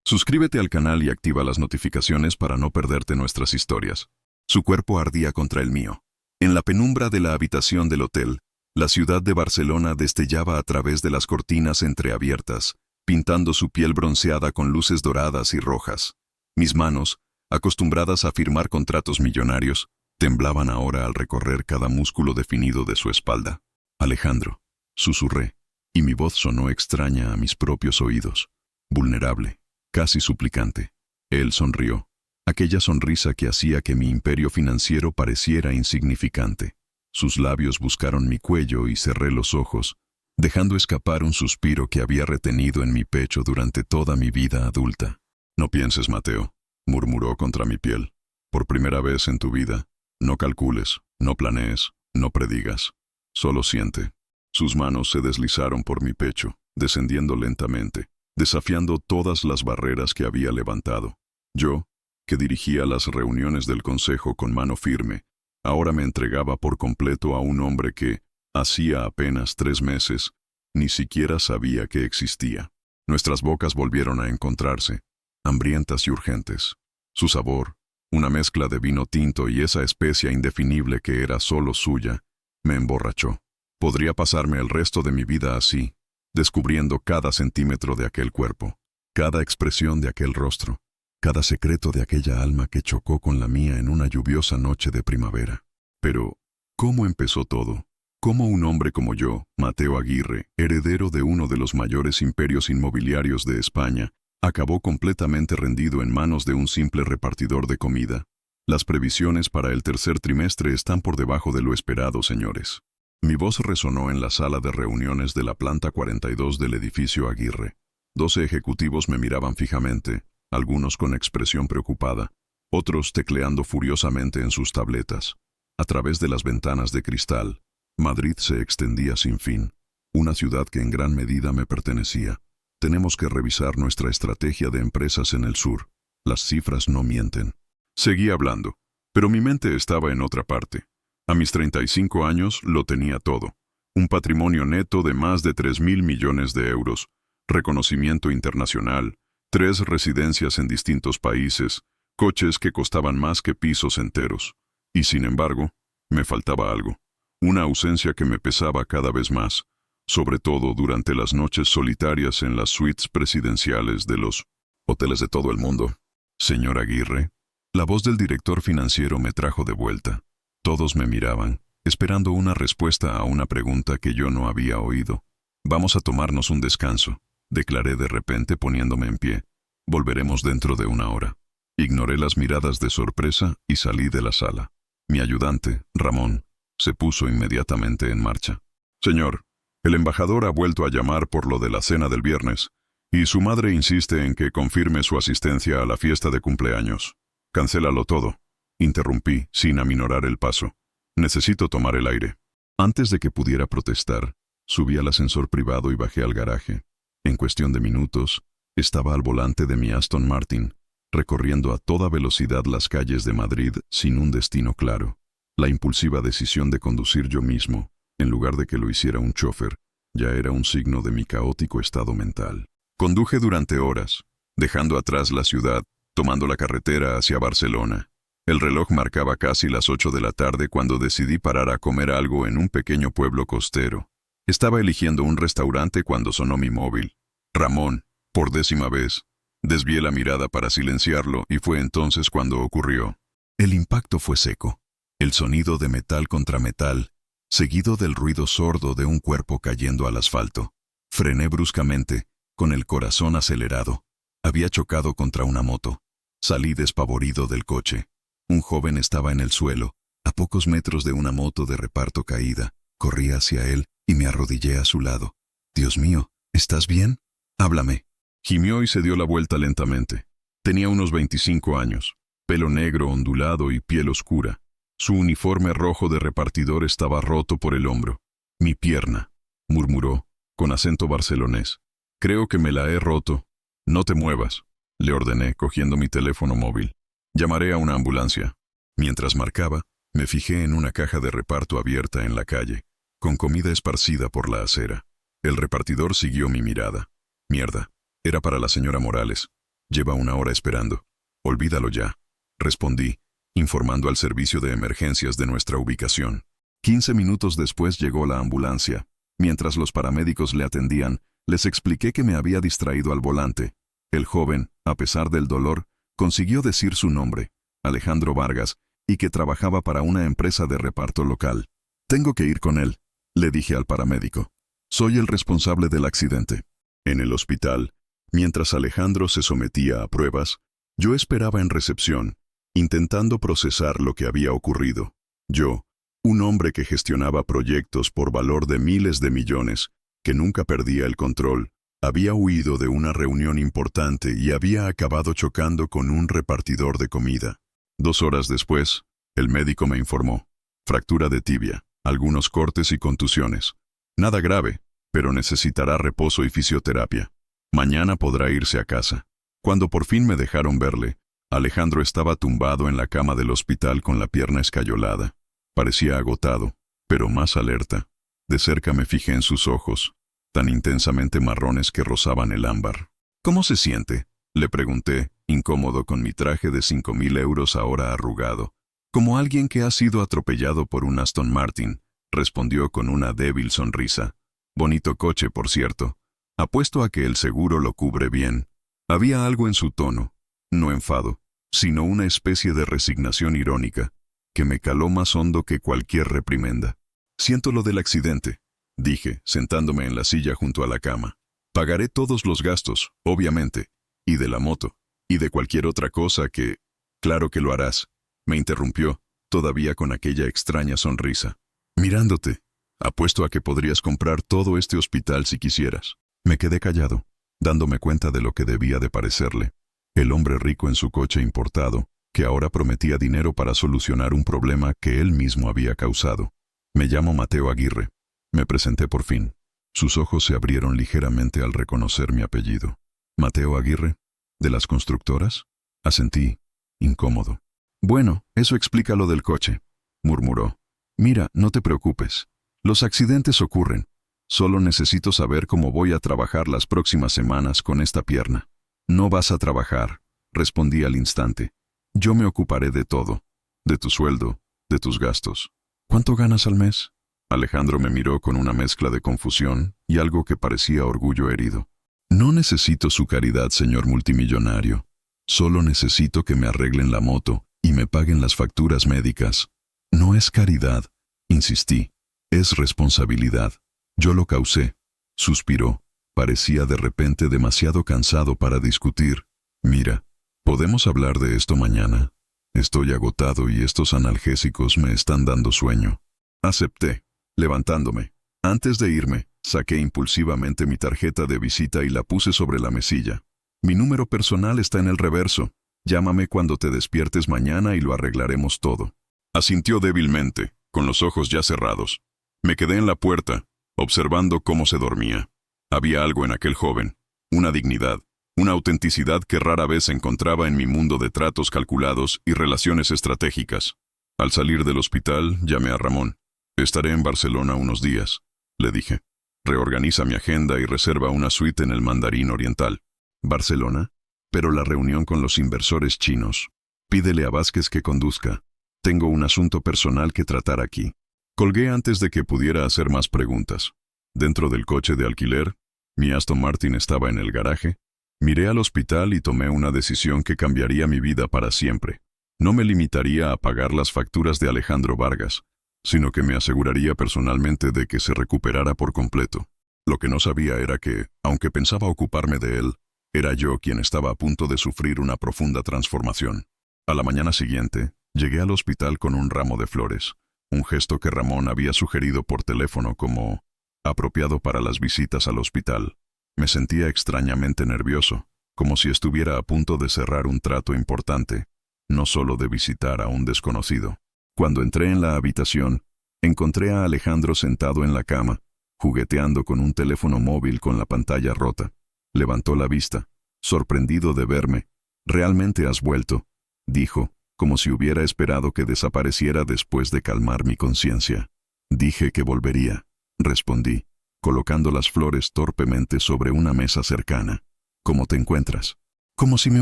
Suscríbete al canal y activa las notificaciones para no perderte nuestras historias. Su cuerpo ardía contra el mío. En la penumbra de la habitación del hotel, la ciudad de Barcelona destellaba a través de las cortinas entreabiertas, pintando su piel bronceada con luces doradas y rojas. Mis manos, acostumbradas a firmar contratos millonarios, temblaban ahora al recorrer cada músculo definido de su espalda. Alejandro, susurré, y mi voz sonó extraña a mis propios oídos, vulnerable, casi suplicante. Él sonrió, aquella sonrisa que hacía que mi imperio financiero pareciera insignificante. Sus labios buscaron mi cuello y cerré los ojos, dejando escapar un suspiro que había retenido en mi pecho durante toda mi vida adulta. «No pienses, Mateo», murmuró contra mi piel. «Por primera vez en tu vida, no calcules, no planees, no predigas. Solo siente». Sus manos se deslizaron por mi pecho, descendiendo lentamente, desafiando todas las barreras que había levantado. Yo, que dirigía las reuniones del consejo con mano firme, ahora me entregaba por completo a un hombre que, hacía apenas 3 meses, ni siquiera sabía que existía. Nuestras bocas volvieron a encontrarse, hambrientas y urgentes. Su sabor, una mezcla de vino tinto y esa especia indefinible que era solo suya, me emborrachó. Podría pasarme el resto de mi vida así, descubriendo cada centímetro de aquel cuerpo, cada expresión de aquel rostro, cada secreto de aquella alma que chocó con la mía en una lluviosa noche de primavera. Pero, ¿cómo empezó todo? ¿Cómo un hombre como yo, Mateo Aguirre, heredero de uno de los mayores imperios inmobiliarios de España, acabó completamente rendido en manos de un simple repartidor de comida? Las previsiones para el tercer trimestre están por debajo de lo esperado, señores. Mi voz resonó en la sala de reuniones de la planta 42 del edificio Aguirre. 12 ejecutivos me miraban fijamente, algunos con expresión preocupada, otros tecleando furiosamente en sus tabletas. A través de las ventanas de cristal, Madrid se extendía sin fin, una ciudad que en gran medida me pertenecía. Tenemos que revisar nuestra estrategia de empresas en el sur. Las cifras no mienten. Seguí hablando, pero mi mente estaba en otra parte. A mis 35 años lo tenía todo. Un patrimonio neto de más de 3.000 millones de euros, reconocimiento internacional, 3 residencias en distintos países, coches que costaban más que pisos enteros. Y sin embargo, me faltaba algo. Una ausencia que me pesaba cada vez más, sobre todo durante las noches solitarias en las suites presidenciales de los hoteles de todo el mundo. «Señor Aguirre», la voz del director financiero me trajo de vuelta. Todos me miraban, esperando una respuesta a una pregunta que yo no había oído. «Vamos a tomarnos un descanso», declaré de repente poniéndome en pie. «Volveremos dentro de 1 hora». Ignoré las miradas de sorpresa y salí de la sala. Mi ayudante, Ramón, se puso inmediatamente en marcha. «Señor, el embajador ha vuelto a llamar por lo de la cena del viernes, y su madre insiste en que confirme su asistencia a la fiesta de cumpleaños. Cancélalo todo», interrumpí, sin aminorar el paso. «Necesito tomar el aire». Antes de que pudiera protestar, subí al ascensor privado y bajé al garaje. En cuestión de minutos, estaba al volante de mi Aston Martin, recorriendo a toda velocidad las calles de Madrid sin un destino claro. La impulsiva decisión de conducir yo mismo, en lugar de que lo hiciera un chofer, ya era un signo de mi caótico estado mental. Conduje durante horas, dejando atrás la ciudad, tomando la carretera hacia Barcelona. El reloj marcaba casi las 8 de la tarde cuando decidí parar a comer algo en un pequeño pueblo costero. Estaba eligiendo un restaurante cuando sonó mi móvil. «Ramón», por 10ª vez. Desvié la mirada para silenciarlo y fue entonces cuando ocurrió. El impacto fue seco. El sonido de metal contra metal, seguido del ruido sordo de un cuerpo cayendo al asfalto. Frené bruscamente, con el corazón acelerado. Había chocado contra una moto. Salí despavorido del coche. Un joven estaba en el suelo, a pocos metros de una moto de reparto caída. Corrí hacia él y me arrodillé a su lado. «Dios mío, ¿estás bien? Háblame». Gimió y se dio la vuelta lentamente. Tenía unos 25 años, pelo negro ondulado y piel oscura. Su uniforme rojo de repartidor estaba roto por el hombro. «Mi pierna», murmuró, con acento barcelonés. «Creo que me la he roto». «No te muevas», le ordené, cogiendo mi teléfono móvil. «Llamaré a una ambulancia». Mientras marcaba, me fijé en una caja de reparto abierta en la calle, con comida esparcida por la acera. El repartidor siguió mi mirada. Mierda, era para la señora Morales. Lleva 1 hora esperando. Olvídalo ya, respondí, informando al servicio de emergencias de nuestra ubicación. 15 minutos después llegó la ambulancia. Mientras los paramédicos le atendían, les expliqué que me había distraído al volante. El joven, a pesar del dolor, consiguió decir su nombre, Alejandro Vargas, y que trabajaba para una empresa de reparto local. Tengo que ir con él, le dije al paramédico. Soy el responsable del accidente. En el hospital, mientras Alejandro se sometía a pruebas, yo esperaba en recepción, intentando procesar lo que había ocurrido. Yo, un hombre que gestionaba proyectos por valor de miles de millones, que nunca perdía el control, había huido de una reunión importante y había acabado chocando con un repartidor de comida. 2 horas después, el médico me informó. Fractura de tibia, algunos cortes y contusiones. Nada grave, pero necesitará reposo y fisioterapia. Mañana podrá irse a casa. Cuando por fin me dejaron verle, Alejandro estaba tumbado en la cama del hospital con la pierna escayolada. Parecía agotado, pero más alerta. De cerca me fijé en sus ojos, tan intensamente marrones que rozaban el ámbar. ¿Cómo se siente?, le pregunté, incómodo con mi traje de 5.000 euros ahora arrugado. Como alguien que ha sido atropellado por un Aston Martin, respondió con una débil sonrisa. Bonito coche, por cierto. Apuesto a que el seguro lo cubre bien. Había algo en su tono, no enfado, sino una especie de resignación irónica, que me caló más hondo que cualquier reprimenda. Siento lo del accidente, dije, sentándome en la silla junto a la cama. Pagaré todos los gastos, obviamente, y de la moto, y de cualquier otra cosa que... Claro que lo harás, me interrumpió, todavía con aquella extraña sonrisa. Mirándote, apuesto a que podrías comprar todo este hospital si quisieras. Me quedé callado, dándome cuenta de lo que debía de parecerle. El hombre rico en su coche importado, que ahora prometía dinero para solucionar un problema que él mismo había causado. Me llamo Mateo Aguirre. Me presenté por fin. Sus ojos se abrieron ligeramente al reconocer mi apellido. ¿Mateo Aguirre? ¿De las constructoras? Asentí, incómodo. Bueno, eso explica lo del coche, murmuró. Mira, no te preocupes. Los accidentes ocurren. Solo necesito saber cómo voy a trabajar las próximas semanas con esta pierna. No vas a trabajar, respondí al instante. Yo me ocuparé de todo. De tu sueldo, de tus gastos. ¿Cuánto ganas al mes? Alejandro me miró con una mezcla de confusión y algo que parecía orgullo herido. No necesito su caridad, señor multimillonario. Solo necesito que me arreglen la moto y me paguen las facturas médicas. No es caridad, insistí. Es responsabilidad. Yo lo causé. Suspiró. Parecía de repente demasiado cansado para discutir. Mira, ¿podemos hablar de esto mañana? Estoy agotado y estos analgésicos me están dando sueño. Acepté, levantándome. Antes de irme, saqué impulsivamente mi tarjeta de visita y la puse sobre la mesilla. Mi número personal está en el reverso. Llámame cuando te despiertes mañana y lo arreglaremos todo. Asintió débilmente, con los ojos ya cerrados. Me quedé en la puerta, observando cómo se dormía. Había algo en aquel joven, una dignidad, una autenticidad que rara vez encontraba en mi mundo de tratos calculados y relaciones estratégicas. Al salir del hospital, llamé a Ramón. Estaré en Barcelona unos días, le dije. Reorganiza mi agenda y reserva una suite en el Mandarín Oriental. ¿Barcelona? Pero la reunión con los inversores chinos. Pídele a Vázquez que conduzca. Tengo un asunto personal que tratar aquí. Colgué antes de que pudiera hacer más preguntas. Dentro del coche de alquiler, mi Aston Martin estaba en el garaje. Miré al hospital y tomé una decisión que cambiaría mi vida para siempre. No me limitaría a pagar las facturas de Alejandro Vargas, sino que me aseguraría personalmente de que se recuperara por completo. Lo que no sabía era que, aunque pensaba ocuparme de él, era yo quien estaba a punto de sufrir una profunda transformación. A la mañana siguiente, llegué al hospital con un ramo de flores, un gesto que Ramón había sugerido por teléfono como apropiado para las visitas al hospital. Me sentía extrañamente nervioso, como si estuviera a punto de cerrar un trato importante, no solo de visitar a un desconocido. Cuando entré en la habitación, encontré a Alejandro sentado en la cama, jugueteando con un teléfono móvil con la pantalla rota. Levantó la vista, sorprendido de verme. «¿Realmente has vuelto?», dijo, como si hubiera esperado que desapareciera después de calmar mi conciencia. «Dije que volvería», respondí, colocando las flores torpemente sobre una mesa cercana. «¿Cómo te encuentras?». Como si me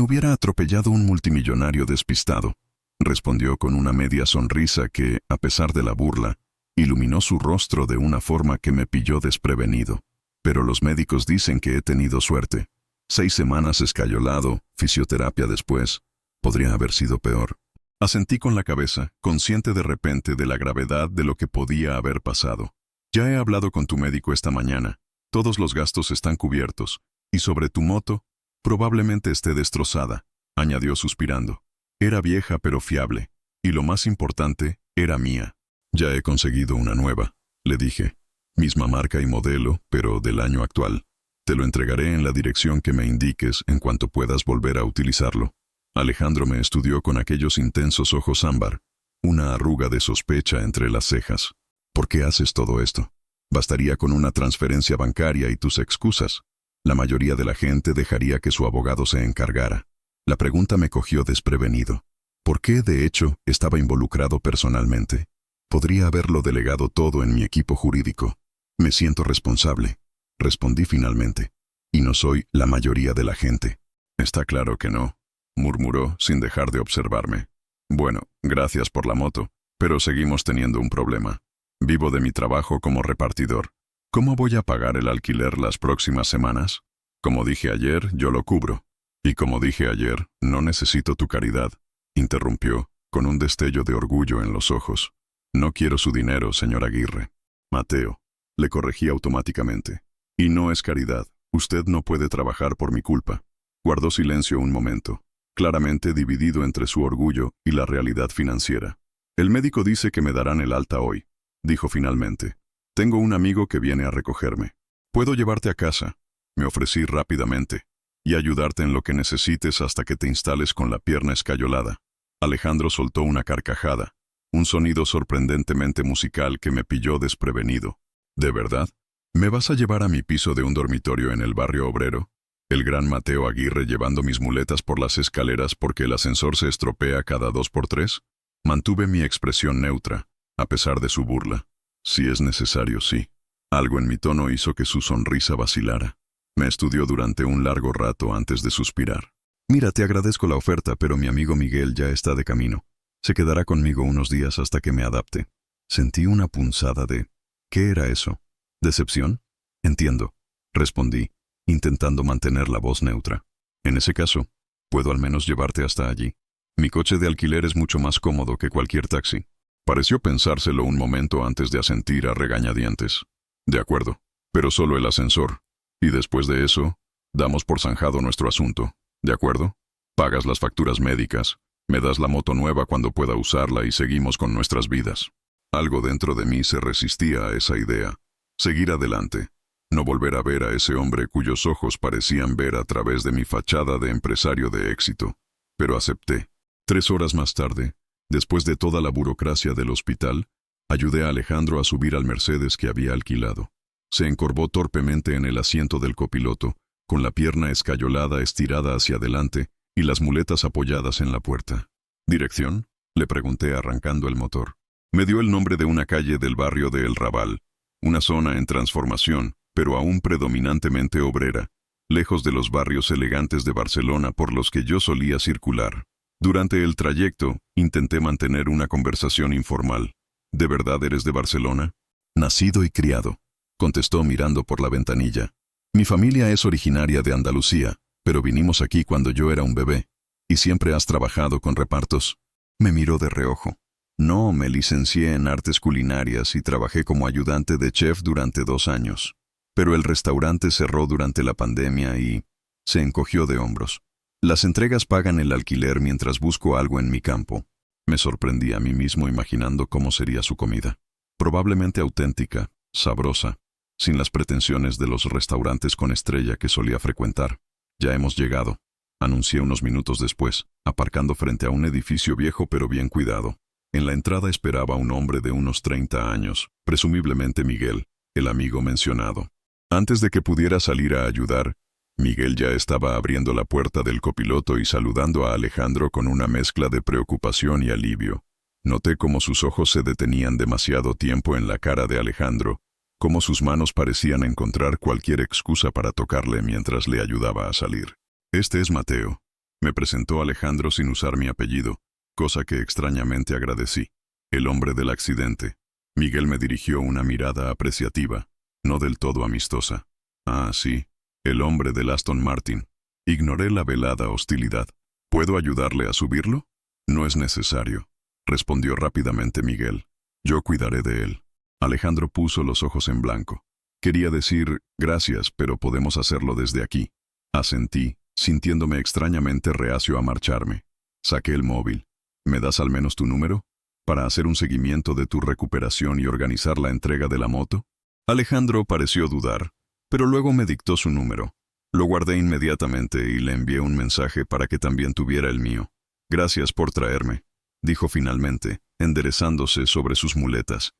hubiera atropellado un multimillonario despistado, respondió con una media sonrisa que, a pesar de la burla, iluminó su rostro de una forma que me pilló desprevenido. Pero los médicos dicen que he tenido suerte. 6 semanas escayolado, fisioterapia después. Podría haber sido peor. Asentí con la cabeza, consciente de repente de la gravedad de lo que podía haber pasado. Ya he hablado con tu médico esta mañana. Todos los gastos están cubiertos. Y sobre tu moto, probablemente esté destrozada, añadió suspirando. Era vieja pero fiable. Y lo más importante, era mía. Ya he conseguido una nueva, le dije. Misma marca y modelo, pero del año actual. Te lo entregaré en la dirección que me indiques en cuanto puedas volver a utilizarlo. Alejandro me estudió con aquellos intensos ojos ámbar, una arruga de sospecha entre las cejas. ¿Por qué haces todo esto? Bastaría con una transferencia bancaria y tus excusas. La mayoría de la gente dejaría que su abogado se encargara. La pregunta me cogió desprevenido. ¿Por qué, de hecho, estaba involucrado personalmente? Podría haberlo delegado todo en mi equipo jurídico. Me siento responsable. Respondí finalmente. Y no soy la mayoría de la gente. Está claro que no, murmuró sin dejar de observarme. Bueno, gracias por la moto, pero seguimos teniendo un problema. Vivo de mi trabajo como repartidor. ¿Cómo voy a pagar el alquiler las próximas semanas? Como dije ayer, yo lo cubro. Y como dije ayer, no necesito tu caridad, interrumpió, con un destello de orgullo en los ojos. No quiero su dinero, señor Aguirre. Mateo, le corregí automáticamente. Y no es caridad. Usted no puede trabajar por mi culpa. Guardó silencio un momento, claramente dividido entre su orgullo y la realidad financiera. El médico dice que me darán el alta hoy, dijo finalmente. Tengo un amigo que viene a recogerme. Puedo llevarte a casa, me ofrecí rápidamente, y ayudarte en lo que necesites hasta que te instales con la pierna escayolada. Alejandro soltó una carcajada, un sonido sorprendentemente musical que me pilló desprevenido. ¿De verdad? ¿Me vas a llevar a mi piso de un dormitorio en el barrio obrero? El gran Mateo Aguirre llevando mis muletas por las escaleras porque el ascensor se estropea cada 2x3. Mantuve mi expresión neutra, a pesar de su burla. Si es necesario, sí. Algo en mi tono hizo que su sonrisa vacilara. Me estudió durante un largo rato antes de suspirar. Mira, te agradezco la oferta, pero mi amigo Miguel ya está de camino. Se quedará conmigo unos días hasta que me adapte. Sentí una punzada de... ¿Qué era eso? ¿Decepción? Entiendo, respondí, intentando mantener la voz neutra. En ese caso, puedo al menos llevarte hasta allí. Mi coche de alquiler es mucho más cómodo que cualquier taxi. Pareció pensárselo un momento antes de asentir a regañadientes. De acuerdo, pero solo el ascensor. Y después de eso, damos por zanjado nuestro asunto. ¿De acuerdo? Pagas las facturas médicas, me das la moto nueva cuando pueda usarla y seguimos con nuestras vidas. Algo dentro de mí se resistía a esa idea. Seguir adelante. No volver a ver a ese hombre cuyos ojos parecían ver a través de mi fachada de empresario de éxito. Pero acepté. 3 horas más tarde, después de toda la burocracia del hospital, ayudé a Alejandro a subir al Mercedes que había alquilado. Se encorvó torpemente en el asiento del copiloto, con la pierna escayolada estirada hacia adelante y las muletas apoyadas en la puerta. ¿Dirección?, le pregunté arrancando el motor. Me dio el nombre de una calle del barrio de El Raval, una zona en transformación, pero aún predominantemente obrera, lejos de los barrios elegantes de Barcelona por los que yo solía circular. Durante el trayecto, intenté mantener una conversación informal. ¿De verdad eres de Barcelona? Nacido y criado, contestó mirando por la ventanilla. Mi familia es originaria de Andalucía, pero vinimos aquí cuando yo era un bebé. ¿Y siempre has trabajado con repartos? Me miró de reojo. No, me licencié en artes culinarias y trabajé como ayudante de chef durante 2 años. Pero el restaurante cerró durante la pandemia y... se encogió de hombros. Las entregas pagan el alquiler mientras busco algo en mi campo. Me sorprendí a mí mismo imaginando cómo sería su comida. Probablemente auténtica, sabrosa, sin las pretensiones de los restaurantes con estrella que solía frecuentar. Ya hemos llegado, anuncié unos minutos después, aparcando frente a un edificio viejo pero bien cuidado. En la entrada esperaba un hombre de unos 30 años, presumiblemente Miguel, el amigo mencionado. Antes de que pudiera salir a ayudar, Miguel ya estaba abriendo la puerta del copiloto y saludando a Alejandro con una mezcla de preocupación y alivio. Noté cómo sus ojos se detenían demasiado tiempo en la cara de Alejandro, cómo sus manos parecían encontrar cualquier excusa para tocarle mientras le ayudaba a salir. Este es Mateo, Me presentó Alejandro sin usar mi apellido, cosa que extrañamente agradecí. El hombre del accidente. Miguel me dirigió una mirada apreciativa, no del todo amistosa. Ah, sí, el hombre del Aston Martin. Ignoré la velada hostilidad. ¿Puedo ayudarle a subirlo? No es necesario, respondió rápidamente Miguel. Yo cuidaré de él. Alejandro puso los ojos en blanco. Quería decir, gracias, pero podemos hacerlo desde aquí. Asentí, sintiéndome extrañamente reacio a marcharme. Saqué el móvil. ¿Me das al menos tu número? ¿Para hacer un seguimiento de tu recuperación y organizar la entrega de la moto? Alejandro pareció dudar, pero luego me dictó su número. Lo guardé inmediatamente y le envié un mensaje para que también tuviera el mío. Gracias por traerme, dijo finalmente, enderezándose sobre sus muletas.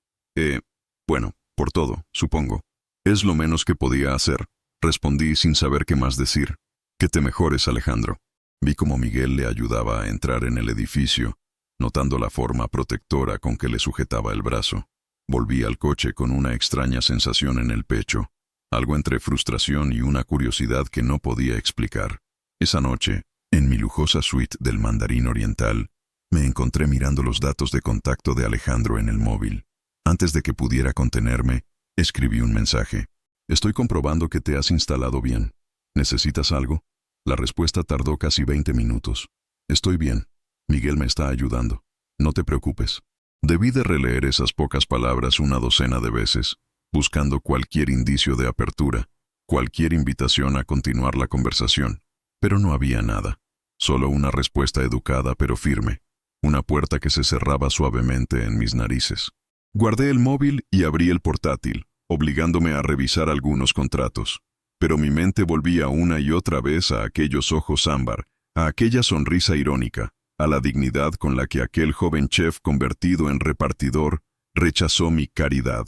Bueno, por todo, supongo. Es lo menos que podía hacer, respondí sin saber qué más decir. Que te mejores, Alejandro. Vi cómo Miguel le ayudaba a entrar en el edificio, notando la forma protectora con que le sujetaba el brazo. Volví al coche con una extraña sensación en el pecho, algo entre frustración y una curiosidad que no podía explicar. Esa noche, en mi lujosa suite del Mandarín Oriental, me encontré mirando los datos de contacto de Alejandro en el móvil. Antes de que pudiera contenerme, escribí un mensaje. Estoy comprobando que te has instalado bien. ¿Necesitas algo? La respuesta tardó casi 20 minutos. Estoy bien. Miguel me está ayudando. No te preocupes. Debí de releer esas pocas palabras una docena de veces, buscando cualquier indicio de apertura, cualquier invitación a continuar la conversación. Pero no había nada. Solo una respuesta educada pero firme. Una puerta que se cerraba suavemente en mis narices. Guardé el móvil y abrí el portátil, obligándome a revisar algunos contratos. Pero mi mente volvía una y otra vez a aquellos ojos ámbar, a aquella sonrisa irónica, a la dignidad con la que aquel joven chef convertido en repartidor rechazó mi caridad.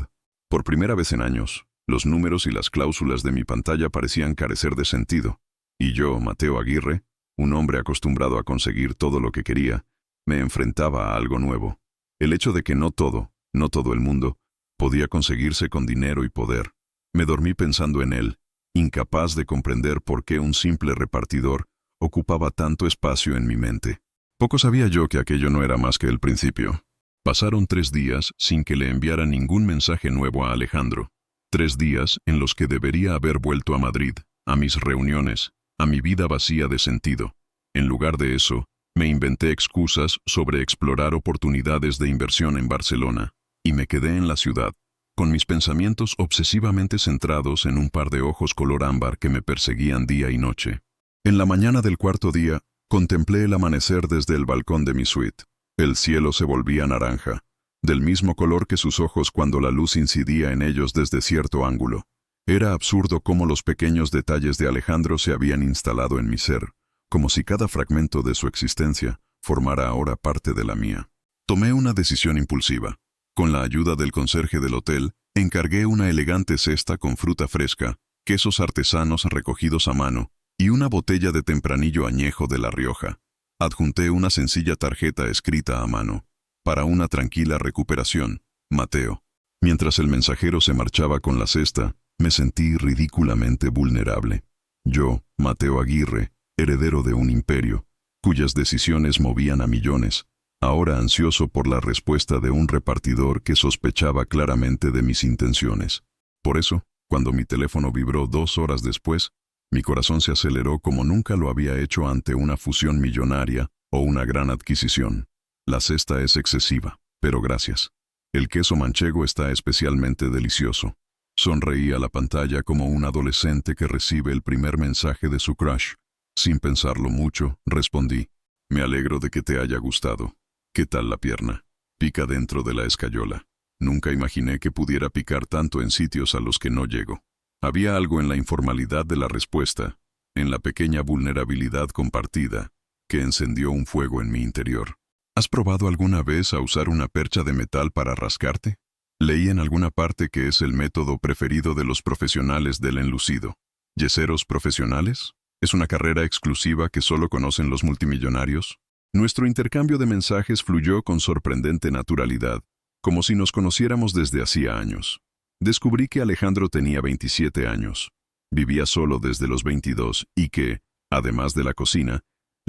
Por primera vez en años, los números y las cláusulas de mi pantalla parecían carecer de sentido. Y yo, Mateo Aguirre, un hombre acostumbrado a conseguir todo lo que quería, me enfrentaba a algo nuevo. El hecho de que no todo el mundo, podía conseguirse con dinero y poder. Me dormí pensando en él, incapaz de comprender por qué un simple repartidor ocupaba tanto espacio en mi mente. Poco sabía yo que aquello no era más que el principio. Pasaron 3 días sin que le enviara ningún mensaje nuevo a Alejandro. 3 días en los que debería haber vuelto a Madrid, a mis reuniones, a mi vida vacía de sentido. En lugar de eso, me inventé excusas sobre explorar oportunidades de inversión en Barcelona, y me quedé en la ciudad, con mis pensamientos obsesivamente centrados en un par de ojos color ámbar que me perseguían día y noche. En la mañana del 4.º día, contemplé el amanecer desde el balcón de mi suite. El cielo se volvía naranja, del mismo color que sus ojos cuando la luz incidía en ellos desde cierto ángulo. Era absurdo cómo los pequeños detalles de Alejandro se habían instalado en mi ser, como si cada fragmento de su existencia formara ahora parte de la mía. Tomé una decisión impulsiva. Con la ayuda del conserje del hotel, encargué una elegante cesta con fruta fresca, quesos artesanos recogidos a mano y una botella de tempranillo añejo de La Rioja. Adjunté una sencilla tarjeta escrita a mano. Para una tranquila recuperación, Mateo. Mientras el mensajero se marchaba con la cesta, me sentí ridículamente vulnerable. Yo, Mateo Aguirre, heredero de un imperio, cuyas decisiones movían a millones, ahora ansioso por la respuesta de un repartidor que sospechaba claramente de mis intenciones. Por eso, cuando mi teléfono vibró 2 horas después, mi corazón se aceleró como nunca lo había hecho ante una fusión millonaria o una gran adquisición. La cesta es excesiva, pero gracias. El queso manchego está especialmente delicioso. Sonreí a la pantalla como un adolescente que recibe el primer mensaje de su crush. Sin pensarlo mucho, respondí: me alegro de que te haya gustado. ¿Qué tal la pierna? Pica dentro de la escayola. Nunca imaginé que pudiera picar tanto en sitios a los que no llego. Había algo en la informalidad de la respuesta, en la pequeña vulnerabilidad compartida, que encendió un fuego en mi interior. ¿Has probado alguna vez a usar una percha de metal para rascarte? Leí en alguna parte que es el método preferido de los profesionales del enlucido. ¿Yeseros profesionales? ¿Es una carrera exclusiva que solo conocen los multimillonarios? Nuestro intercambio de mensajes fluyó con sorprendente naturalidad, como si nos conociéramos desde hacía años. Descubrí que Alejandro tenía 27 años, vivía solo desde los 22 y que, además de la cocina,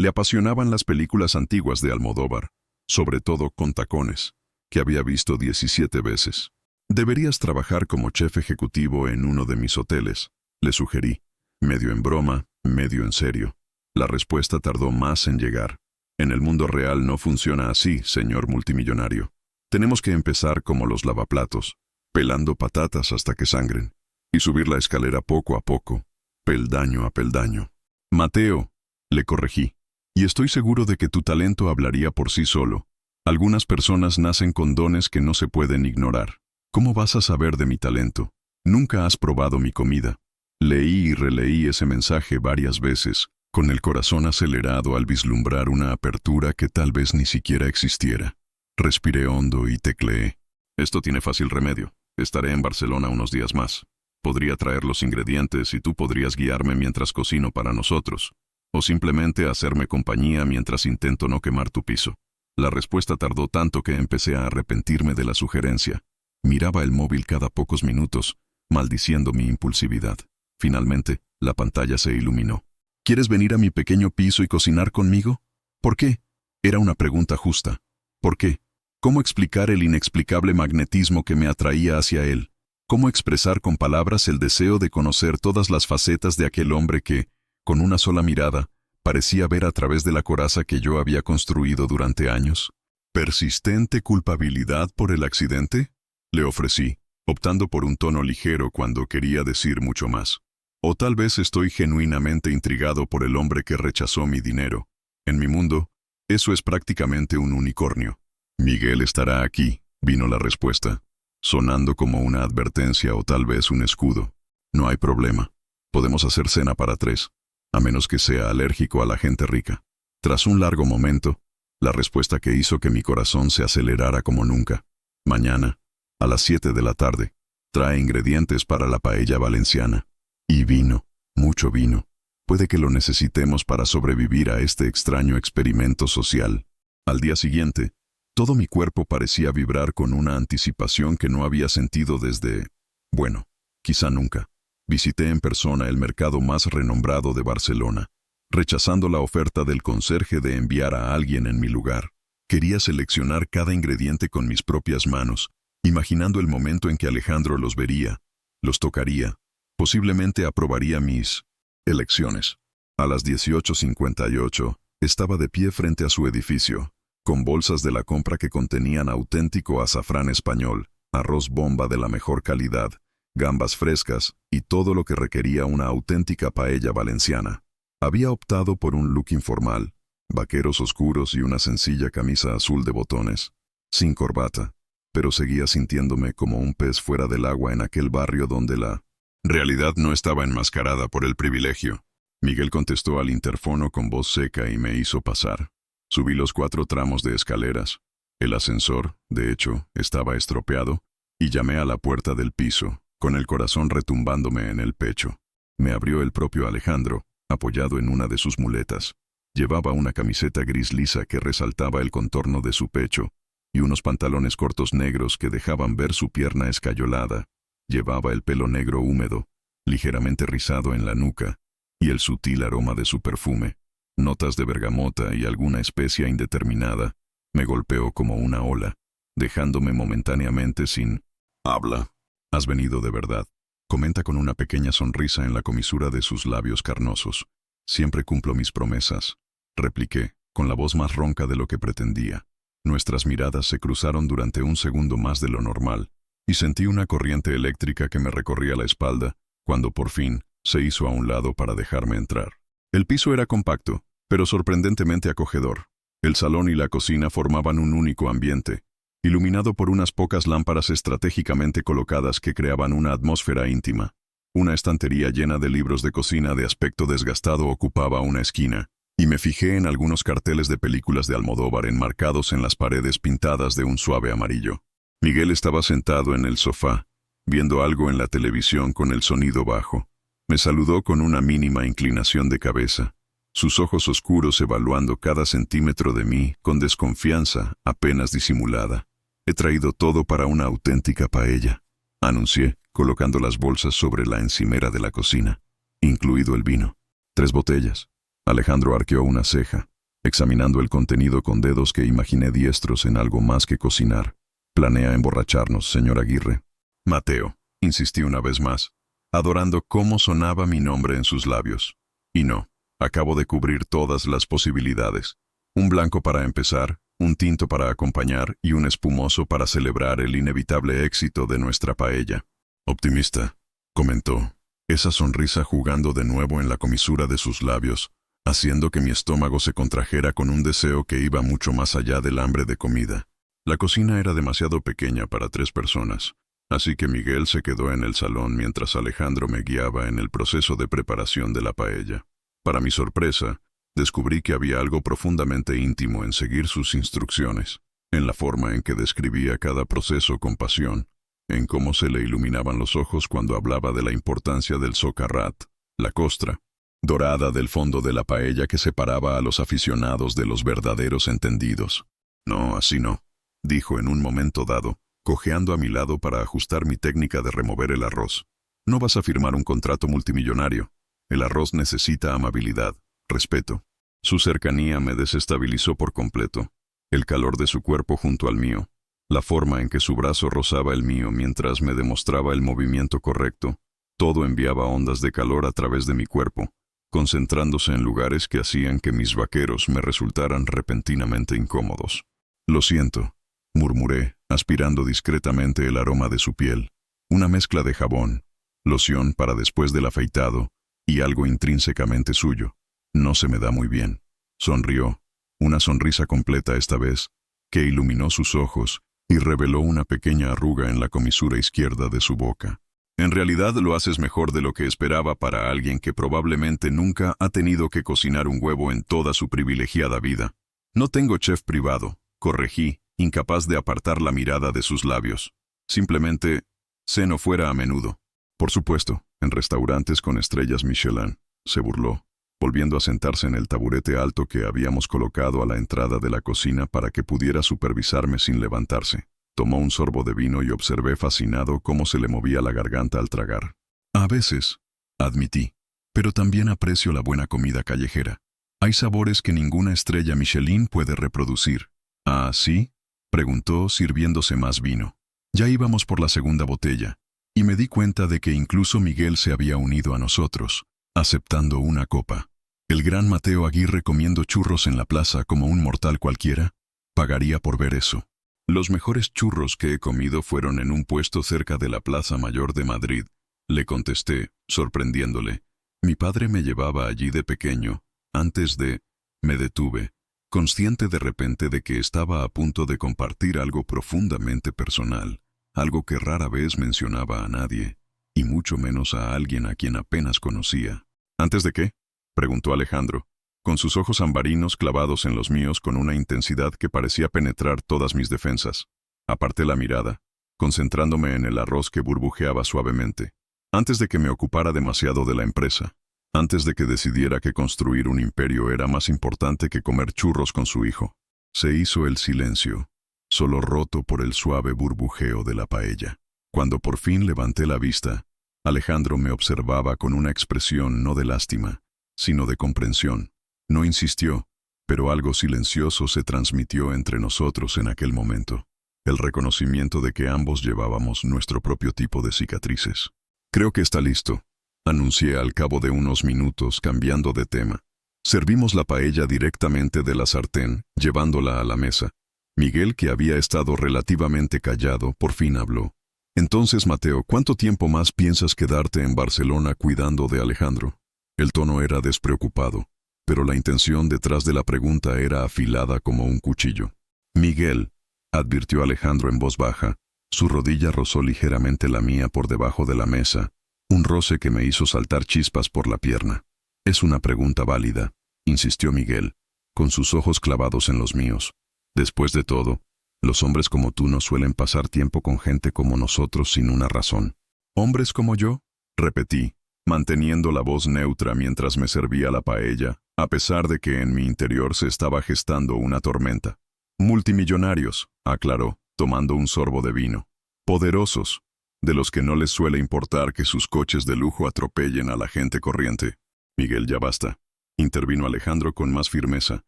Le apasionaban las películas antiguas de Almodóvar, sobre todo Con tacones, que había visto 17 veces. «Deberías trabajar como chef ejecutivo en uno de mis hoteles», le sugerí, medio en broma, medio en serio. La respuesta tardó más en llegar. «En el mundo real no funciona así, señor multimillonario. Tenemos que empezar como los lavaplatos, pelando patatas hasta que sangren, y subir la escalera poco a poco, peldaño a peldaño». «Mateo», le corregí, «y estoy seguro de que tu talento hablaría por sí solo. Algunas personas nacen con dones que no se pueden ignorar. ¿Cómo vas a saber de mi talento? Nunca has probado mi comida». Leí y releí ese mensaje varias veces, con el corazón acelerado al vislumbrar una apertura que tal vez ni siquiera existiera. Respiré hondo y tecleé. «Esto tiene fácil remedio. Estaré en Barcelona unos días más. Podría traer los ingredientes y tú podrías guiarme mientras cocino para nosotros. O simplemente hacerme compañía mientras intento no quemar tu piso». La respuesta tardó tanto que empecé a arrepentirme de la sugerencia. Miraba el móvil cada pocos minutos, maldiciendo mi impulsividad. Finalmente, la pantalla se iluminó. «¿Quieres venir a mi pequeño piso y cocinar conmigo?» «¿Por qué?». Era una pregunta justa. ¿Por qué? ¿Cómo explicar el inexplicable magnetismo que me atraía hacia él? ¿Cómo expresar con palabras el deseo de conocer todas las facetas de aquel hombre que, con una sola mirada, parecía ver a través de la coraza que yo había construido durante años? «¿Persistente culpabilidad por el accidente?», le ofrecí, optando por un tono ligero cuando quería decir mucho más. «O tal vez estoy genuinamente intrigado por el hombre que rechazó mi dinero. En mi mundo, eso es prácticamente un unicornio». «Miguel estará aquí», vino la respuesta, sonando como una advertencia o tal vez un escudo. «No hay problema. Podemos hacer cena para 3, a menos que sea alérgico a la gente rica». Tras un largo momento, la respuesta que hizo que mi corazón se acelerara como nunca. «Mañana, a las 7 de la tarde, trae ingredientes para la paella valenciana. Y vino, mucho vino. Puede que lo necesitemos para sobrevivir a este extraño experimento social». Al día siguiente, todo mi cuerpo parecía vibrar con una anticipación que no había sentido desde, bueno, quizá nunca. Visité en persona el mercado más renombrado de Barcelona, rechazando la oferta del conserje de enviar a alguien en mi lugar. Quería seleccionar cada ingrediente con mis propias manos, imaginando el momento en que Alejandro los vería, los tocaría, posiblemente aprobaría mis elecciones. A las 18:58, estaba de pie frente a su edificio, con bolsas de la compra que contenían auténtico azafrán español, arroz bomba de la mejor calidad, gambas frescas y todo lo que requería una auténtica paella valenciana. Había optado por un look informal, vaqueros oscuros y una sencilla camisa azul de botones, sin corbata, pero seguía sintiéndome como un pez fuera del agua en aquel barrio donde la realidad no estaba enmascarada por el privilegio. Miguel contestó al interfono con voz seca y me hizo pasar. Subí los 4 tramos de escaleras. El ascensor, de hecho, estaba estropeado, y llamé a la puerta del piso, con el corazón retumbándome en el pecho. Me abrió el propio Alejandro, apoyado en una de sus muletas. Llevaba una camiseta gris lisa que resaltaba el contorno de su pecho, y unos pantalones cortos negros que dejaban ver su pierna escayolada. Llevaba el pelo negro húmedo, ligeramente rizado en la nuca, y el sutil aroma de su perfume, notas de bergamota y alguna especia indeterminada, me golpeó como una ola, dejándome momentáneamente sin habla. «¿Has venido de verdad?», comenta con una pequeña sonrisa en la comisura de sus labios carnosos. «Siempre cumplo mis promesas», repliqué, con la voz más ronca de lo que pretendía. Nuestras miradas se cruzaron durante un segundo más de lo normal, y sentí una corriente eléctrica que me recorría la espalda, cuando por fin se hizo a un lado para dejarme entrar. El piso era compacto, pero sorprendentemente acogedor. El salón y la cocina formaban un único ambiente, iluminado por unas pocas lámparas estratégicamente colocadas que creaban una atmósfera íntima. Una estantería llena de libros de cocina de aspecto desgastado ocupaba una esquina, y me fijé en algunos carteles de películas de Almodóvar enmarcados en las paredes pintadas de un suave amarillo. Miguel estaba sentado en el sofá, viendo algo en la televisión con el sonido bajo. Me saludó con una mínima inclinación de cabeza, sus ojos oscuros evaluando cada centímetro de mí con desconfianza apenas disimulada. «He traído todo para una auténtica paella», anuncié, colocando las bolsas sobre la encimera de la cocina, incluido el vino. «3 botellas». Alejandro arqueó una ceja. examinando el contenido con dedos que imaginé diestros en algo más que cocinar. «Planea emborracharnos, señor Aguirre». «Mateo», insistí una vez más, adorando cómo sonaba mi nombre en sus labios. «Y no, acabo de cubrir todas las posibilidades. Un blanco para empezar, un tinto para acompañar y un espumoso para celebrar el inevitable éxito de nuestra paella». «Optimista», comentó, esa sonrisa jugando de nuevo en la comisura de sus labios, haciendo que mi estómago se contrajera con un deseo que iba mucho más allá del hambre de comida. La cocina era demasiado pequeña para 3 personas, así que Miguel se quedó en el salón mientras Alejandro me guiaba en el proceso de preparación de la paella. Para mi sorpresa, descubrí que había algo profundamente íntimo en seguir sus instrucciones, en la forma en que describía cada proceso con pasión, en cómo se le iluminaban los ojos cuando hablaba de la importancia del socarrat, la costra, dorada del fondo de la paella que separaba a los aficionados de los verdaderos entendidos. «No, así no», dijo en un momento dado, cojeando a mi lado para ajustar mi técnica de remover el arroz. «No vas a firmar un contrato multimillonario. El arroz necesita amabilidad, respeto». Su cercanía me desestabilizó por completo. El calor de su cuerpo junto al mío, la forma en que su brazo rozaba el mío mientras me demostraba el movimiento correcto, todo enviaba ondas de calor a través de mi cuerpo, concentrándose en lugares que hacían que mis vaqueros me resultaran repentinamente incómodos. «Lo siento», murmuré, aspirando discretamente el aroma de su piel, una mezcla de jabón, loción para después del afeitado y algo intrínsecamente suyo. «No se me da muy bien». Sonrió, una sonrisa completa esta vez, que iluminó sus ojos y reveló una pequeña arruga en la comisura izquierda de su boca. «En realidad lo haces mejor de lo que esperaba para alguien que probablemente nunca ha tenido que cocinar un huevo en toda su privilegiada vida». «No tengo chef privado», corregí, incapaz de apartar la mirada de sus labios. «Simplemente, ceno fuera a menudo». «Por supuesto, en restaurantes con estrellas Michelin», se burló, volviendo a sentarse en el taburete alto que habíamos colocado a la entrada de la cocina para que pudiera supervisarme sin levantarse. Tomó un sorbo de vino y observé fascinado cómo se le movía la garganta al tragar. «A veces», admití, «pero también aprecio la buena comida callejera. Hay sabores que ninguna estrella Michelin puede reproducir». «¿Ah, sí?», preguntó, sirviéndose más vino. Ya íbamos por la segunda botella, y me di cuenta de que incluso Miguel se había unido a nosotros, aceptando una copa. El gran Mateo Aguirre comiendo churros en la plaza como un mortal cualquiera, pagaría por ver eso. «Los mejores churros que he comido fueron en un puesto cerca de la Plaza Mayor de Madrid», le contesté, sorprendiéndole. «Mi padre me llevaba allí de pequeño, antes de...». Me detuve, consciente de repente de que estaba a punto de compartir algo profundamente personal, algo que rara vez mencionaba a nadie, y mucho menos a alguien a quien apenas conocía. «¿Antes de qué?», preguntó Alejandro, con sus ojos ambarinos clavados en los míos con una intensidad que parecía penetrar todas mis defensas. Aparté la mirada, concentrándome en el arroz que burbujeaba suavemente. «Antes de que me ocupara demasiado de la empresa, antes de que decidiera que construir un imperio era más importante que comer churros con su hijo». Se hizo el silencio, solo roto por el suave burbujeo de la paella. Cuando por fin levanté la vista, Alejandro me observaba con una expresión no de lástima, sino de comprensión. No insistió, pero algo silencioso se transmitió entre nosotros en aquel momento. El reconocimiento de que ambos llevábamos nuestro propio tipo de cicatrices. «Creo que está listo», anuncié al cabo de unos minutos, cambiando de tema. Servimos la paella directamente de la sartén, llevándola a la mesa. Miguel, que había estado relativamente callado, por fin habló. «Entonces, Mateo, ¿cuánto tiempo más piensas quedarte en Barcelona cuidando de Alejandro?» El tono era despreocupado, pero la intención detrás de la pregunta era afilada como un cuchillo. «Miguel», advirtió Alejandro en voz baja, su rodilla rozó ligeramente la mía por debajo de la mesa, un roce que me hizo saltar chispas por la pierna. «Es una pregunta válida», insistió Miguel, con sus ojos clavados en los míos. «Después de todo, los hombres como tú no suelen pasar tiempo con gente como nosotros sin una razón». «¿Hombres como yo?», repetí, manteniendo la voz neutra mientras me servía la paella, a pesar de que en mi interior se estaba gestando una tormenta. «Multimillonarios», aclaró, tomando un sorbo de vino. «Poderosos, de los que no les suele importar que sus coches de lujo atropellen a la gente corriente». «Miguel, ya basta», intervino Alejandro con más firmeza,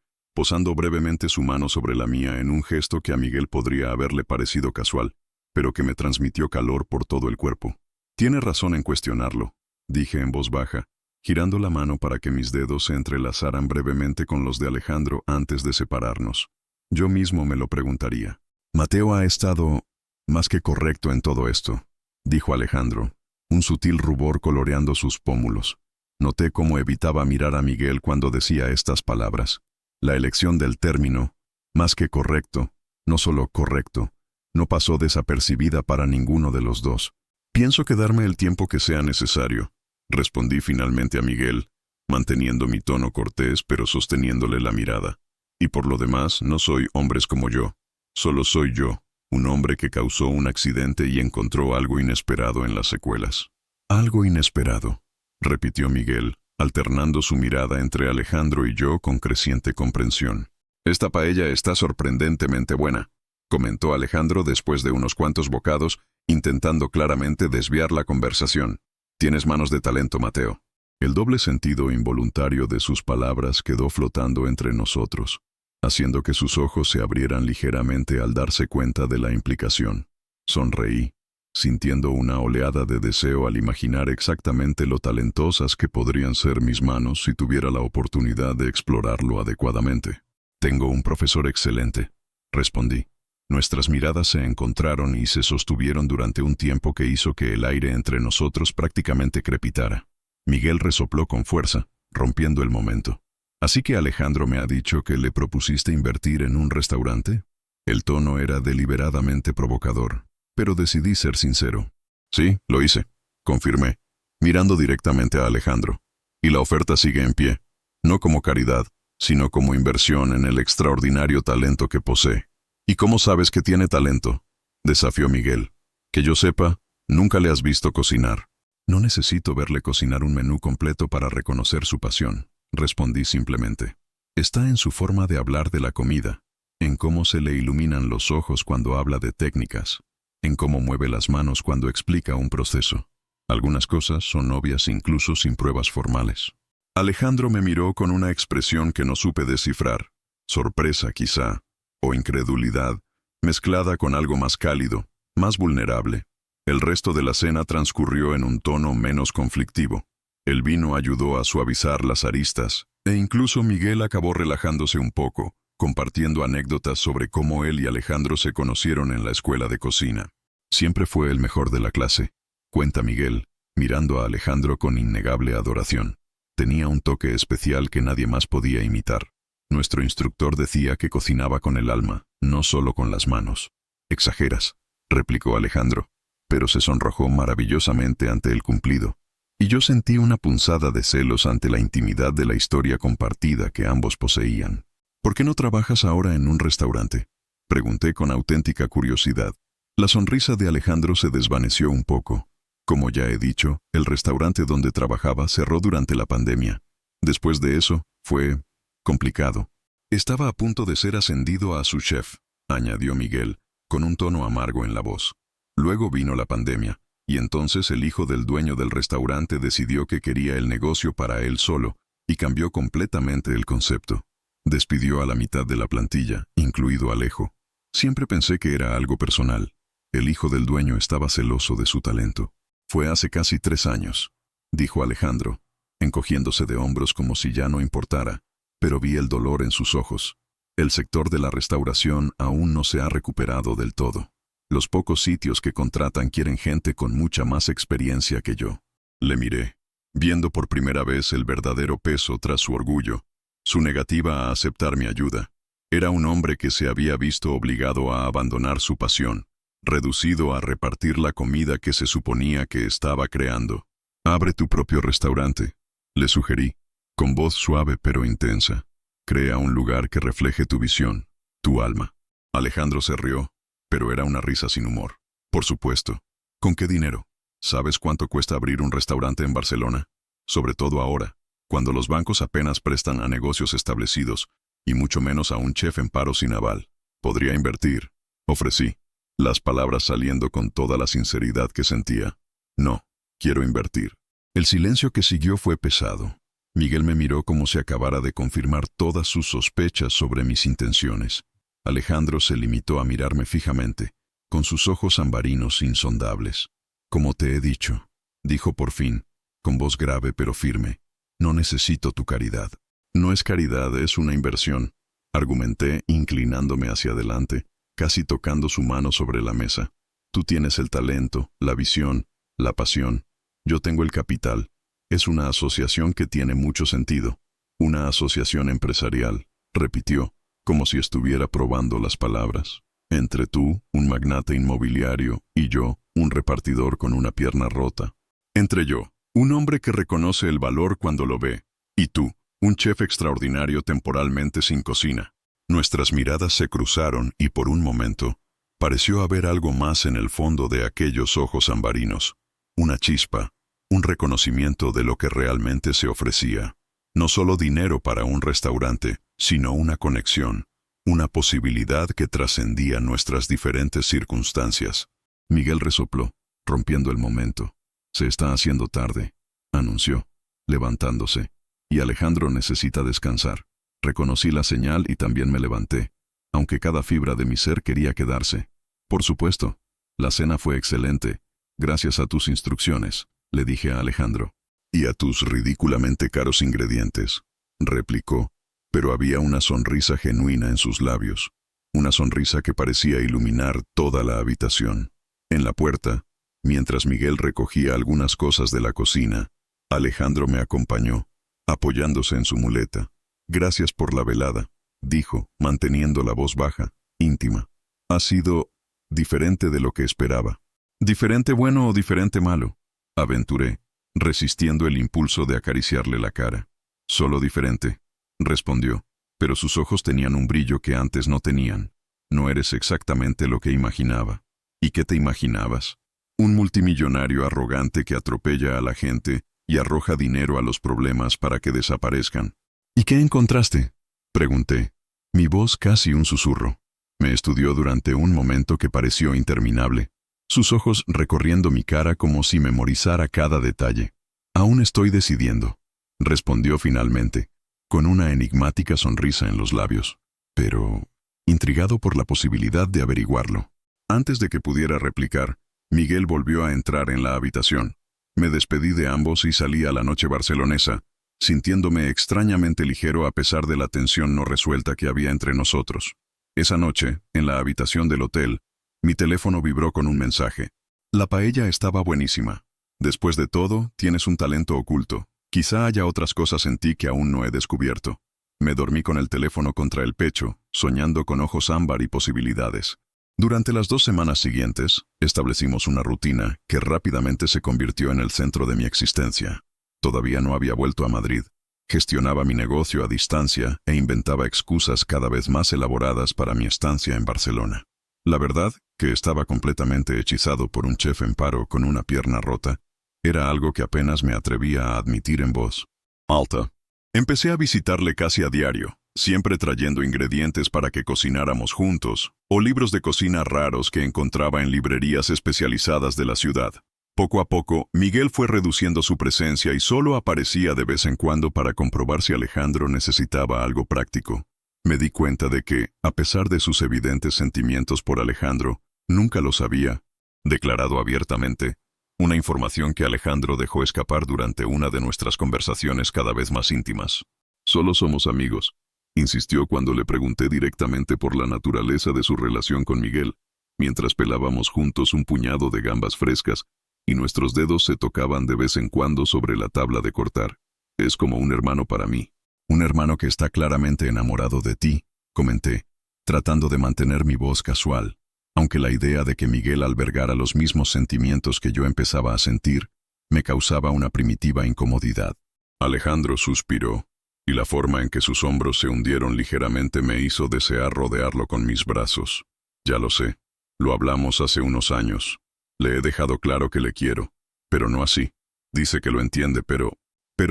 posando brevemente su mano sobre la mía en un gesto que a Miguel podría haberle parecido casual, pero que me transmitió calor por todo el cuerpo. Tiene razón en cuestionarlo, dije en voz baja, girando la mano para que mis dedos se entrelazaran brevemente con los de Alejandro antes de separarnos. Yo mismo me lo preguntaría. Mateo ha estado más que correcto en todo esto, dijo Alejandro, un sutil rubor coloreando sus pómulos. Noté cómo evitaba mirar a Miguel cuando decía estas palabras. La elección del término, más que correcto, no solo correcto, no pasó desapercibida para ninguno de los dos. Pienso quedarme el tiempo que sea necesario, respondí finalmente a Miguel, manteniendo mi tono cortés pero sosteniéndole la mirada. Y por lo demás, no soy hombres como yo, solo soy yo, un hombre que causó un accidente y encontró algo inesperado en las secuelas. Algo inesperado, repitió Miguel, alternando su mirada entre Alejandro y yo con creciente comprensión. Esta paella está sorprendentemente buena, comentó Alejandro después de unos cuantos bocados, intentando claramente desviar la conversación. Tienes manos de talento, Mateo. El doble sentido involuntario de sus palabras quedó flotando entre nosotros, haciendo que sus ojos se abrieran ligeramente al darse cuenta de la implicación. Sonreí, sintiendo una oleada de deseo al imaginar exactamente lo talentosas que podrían ser mis manos si tuviera la oportunidad de explorarlo adecuadamente. Tengo un profesor excelente, respondí. Nuestras miradas se encontraron y se sostuvieron durante un tiempo que hizo que el aire entre nosotros prácticamente crepitara. Miguel resopló con fuerza, rompiendo el momento. ¿Así que Alejandro me ha dicho que le propusiste invertir en un restaurante? El tono era deliberadamente provocador, pero decidí ser sincero. Sí, lo hice, confirmé, mirando directamente a Alejandro. Y la oferta sigue en pie, no como caridad, sino como inversión en el extraordinario talento que posee. ¿Y cómo sabes que tiene talento?, desafió Miguel. Que yo sepa, nunca le has visto cocinar. No necesito verle cocinar un menú completo para reconocer su pasión, respondí simplemente. Está en su forma de hablar de la comida, en cómo se le iluminan los ojos cuando habla de técnicas, en cómo mueve las manos cuando explica un proceso. Algunas cosas son obvias incluso sin pruebas formales. Alejandro me miró con una expresión que no supe descifrar, sorpresa quizá, o incredulidad, mezclada con algo más cálido, más vulnerable. El resto de la cena transcurrió en un tono menos conflictivo. El vino ayudó a suavizar las aristas, e incluso Miguel acabó relajándose un poco, compartiendo anécdotas sobre cómo él y Alejandro se conocieron en la escuela de cocina. Siempre fue el mejor de la clase, cuenta Miguel, mirando a Alejandro con innegable adoración. Tenía un toque especial que nadie más podía imitar. Nuestro instructor decía que cocinaba con el alma, no solo con las manos. Exageras, replicó Alejandro, pero se sonrojó maravillosamente ante el cumplido. Y yo sentí una punzada de celos ante la intimidad de la historia compartida que ambos poseían. ¿Por qué no trabajas ahora en un restaurante?, pregunté con auténtica curiosidad. La sonrisa de Alejandro se desvaneció un poco. Como ya he dicho, el restaurante donde trabajaba cerró durante la pandemia. Después de eso, fue complicado. Estaba a punto de ser ascendido a sous chef, añadió Miguel, con un tono amargo en la voz. Luego vino la pandemia, y entonces el hijo del dueño del restaurante decidió que quería el negocio para él solo, y cambió completamente el concepto. Despidió a la mitad de la plantilla, incluido Alejo. Siempre pensé que era algo personal. El hijo del dueño estaba celoso de su talento. Fue hace casi 3 años, dijo Alejandro, encogiéndose de hombros como si ya no importara, pero vi el dolor en sus ojos. El sector de la restauración aún no se ha recuperado del todo. Los pocos sitios que contratan quieren gente con mucha más experiencia que yo. Le miré, viendo por primera vez el verdadero peso tras su orgullo, su negativa a aceptar mi ayuda. Era un hombre que se había visto obligado a abandonar su pasión, reducido a repartir la comida que se suponía que estaba creando. Abre tu propio restaurante, le sugerí, con voz suave pero intensa. Crea un lugar que refleje tu visión, tu alma. Alejandro se rió, pero era una risa sin humor. Por supuesto. ¿Con qué dinero? ¿Sabes cuánto cuesta abrir un restaurante en Barcelona? Sobre todo ahora, cuando los bancos apenas prestan a negocios establecidos, y mucho menos a un chef en paro sin aval. Podría invertir, ofrecí, las palabras saliendo con toda la sinceridad que sentía. No, quiero invertir. El silencio que siguió fue pesado. Miguel me miró como si acabara de confirmar todas sus sospechas sobre mis intenciones. Alejandro se limitó a mirarme fijamente, con sus ojos ambarinos insondables. «Como te he dicho», dijo por fin, con voz grave pero firme, «no necesito tu caridad». «No es caridad, es una inversión», argumenté, inclinándome hacia adelante, casi tocando su mano sobre la mesa. «Tú tienes el talento, la visión, la pasión. Yo tengo el capital. Es una asociación que tiene mucho sentido. Una asociación empresarial», repitió, como si estuviera probando las palabras. «Entre tú, un magnate inmobiliario, y yo, un repartidor con una pierna rota. Entre yo, un hombre que reconoce el valor cuando lo ve, y tú, un chef extraordinario temporalmente sin cocina». Nuestras miradas se cruzaron y por un momento pareció haber algo más en el fondo de aquellos ojos ambarinos. Una chispa, un reconocimiento de lo que realmente se ofrecía. No solo dinero para un restaurante, sino una conexión, una posibilidad que trascendía nuestras diferentes circunstancias. Miguel resopló, rompiendo el momento. «Se está haciendo tarde», anunció, levantándose, «y Alejandro necesita descansar». Reconocí la señal y también me levanté, aunque cada fibra de mi ser quería quedarse. «Por supuesto, la cena fue excelente, gracias a tus instrucciones», le dije a Alejandro. «Y a tus ridículamente caros ingredientes», replicó, pero había una sonrisa genuina en sus labios, una sonrisa que parecía iluminar toda la habitación. En la puerta, mientras Miguel recogía algunas cosas de la cocina, Alejandro me acompañó, apoyándose en su muleta. «Gracias por la velada», dijo, manteniendo la voz baja, íntima. «Ha sido diferente de lo que esperaba». «¿Diferente bueno o diferente malo?», aventuré, resistiendo el impulso de acariciarle la cara. «Solo diferente», respondió, pero sus ojos tenían un brillo que antes no tenían. «No eres exactamente lo que imaginaba». «¿Y qué te imaginabas?». «Un multimillonario arrogante que atropella a la gente y arroja dinero a los problemas para que desaparezcan». «¿Y qué encontraste?», pregunté, mi voz casi un susurro. Me estudió durante un momento que pareció interminable, sus ojos recorriendo mi cara como si memorizara cada detalle. «Aún estoy decidiendo», respondió finalmente, con una enigmática sonrisa en los labios, pero intrigado por la posibilidad de averiguarlo. Antes de que pudiera replicar, Miguel volvió a entrar en la habitación. Me despedí de ambos y salí a la noche barcelonesa, sintiéndome extrañamente ligero a pesar de la tensión no resuelta que había entre nosotros. Esa noche, en la habitación del hotel, mi teléfono vibró con un mensaje. «La paella estaba buenísima. Después de todo, tienes un talento oculto. Quizá haya otras cosas en ti que aún no he descubierto». Me dormí con el teléfono contra el pecho, soñando con ojos ámbar y posibilidades. Durante las 2 semanas siguientes, establecimos una rutina que rápidamente se convirtió en el centro de mi existencia. Todavía no había vuelto a Madrid. Gestionaba mi negocio a distancia e inventaba excusas cada vez más elaboradas para mi estancia en Barcelona. La verdad, que estaba completamente hechizado por un chef en paro con una pierna rota, era algo que apenas me atrevía a admitir en voz alta. Empecé a visitarle casi a diario, siempre trayendo ingredientes para que cocináramos juntos, o libros de cocina raros que encontraba en librerías especializadas de la ciudad. Poco a poco, Miguel fue reduciendo su presencia y solo aparecía de vez en cuando para comprobar si Alejandro necesitaba algo práctico. Me di cuenta de que, a pesar de sus evidentes sentimientos por Alejandro, nunca los había declarado abiertamente, una información que Alejandro dejó escapar durante una de nuestras conversaciones cada vez más íntimas. «Solo somos amigos», insistió cuando le pregunté directamente por la naturaleza de su relación con Miguel, mientras pelábamos juntos un puñado de gambas frescas, y nuestros dedos se tocaban de vez en cuando sobre la tabla de cortar. «Es como un hermano para mí». «Un hermano que está claramente enamorado de ti», comenté, tratando de mantener mi voz casual, aunque la idea de que Miguel albergara los mismos sentimientos que yo empezaba a sentir me causaba una primitiva incomodidad. Alejandro suspiró, y la forma en que sus hombros se hundieron ligeramente me hizo desear rodearlo con mis brazos. «Ya lo sé, lo hablamos hace unos años. Le he dejado claro que le quiero, pero no así. Dice que lo entiende, pero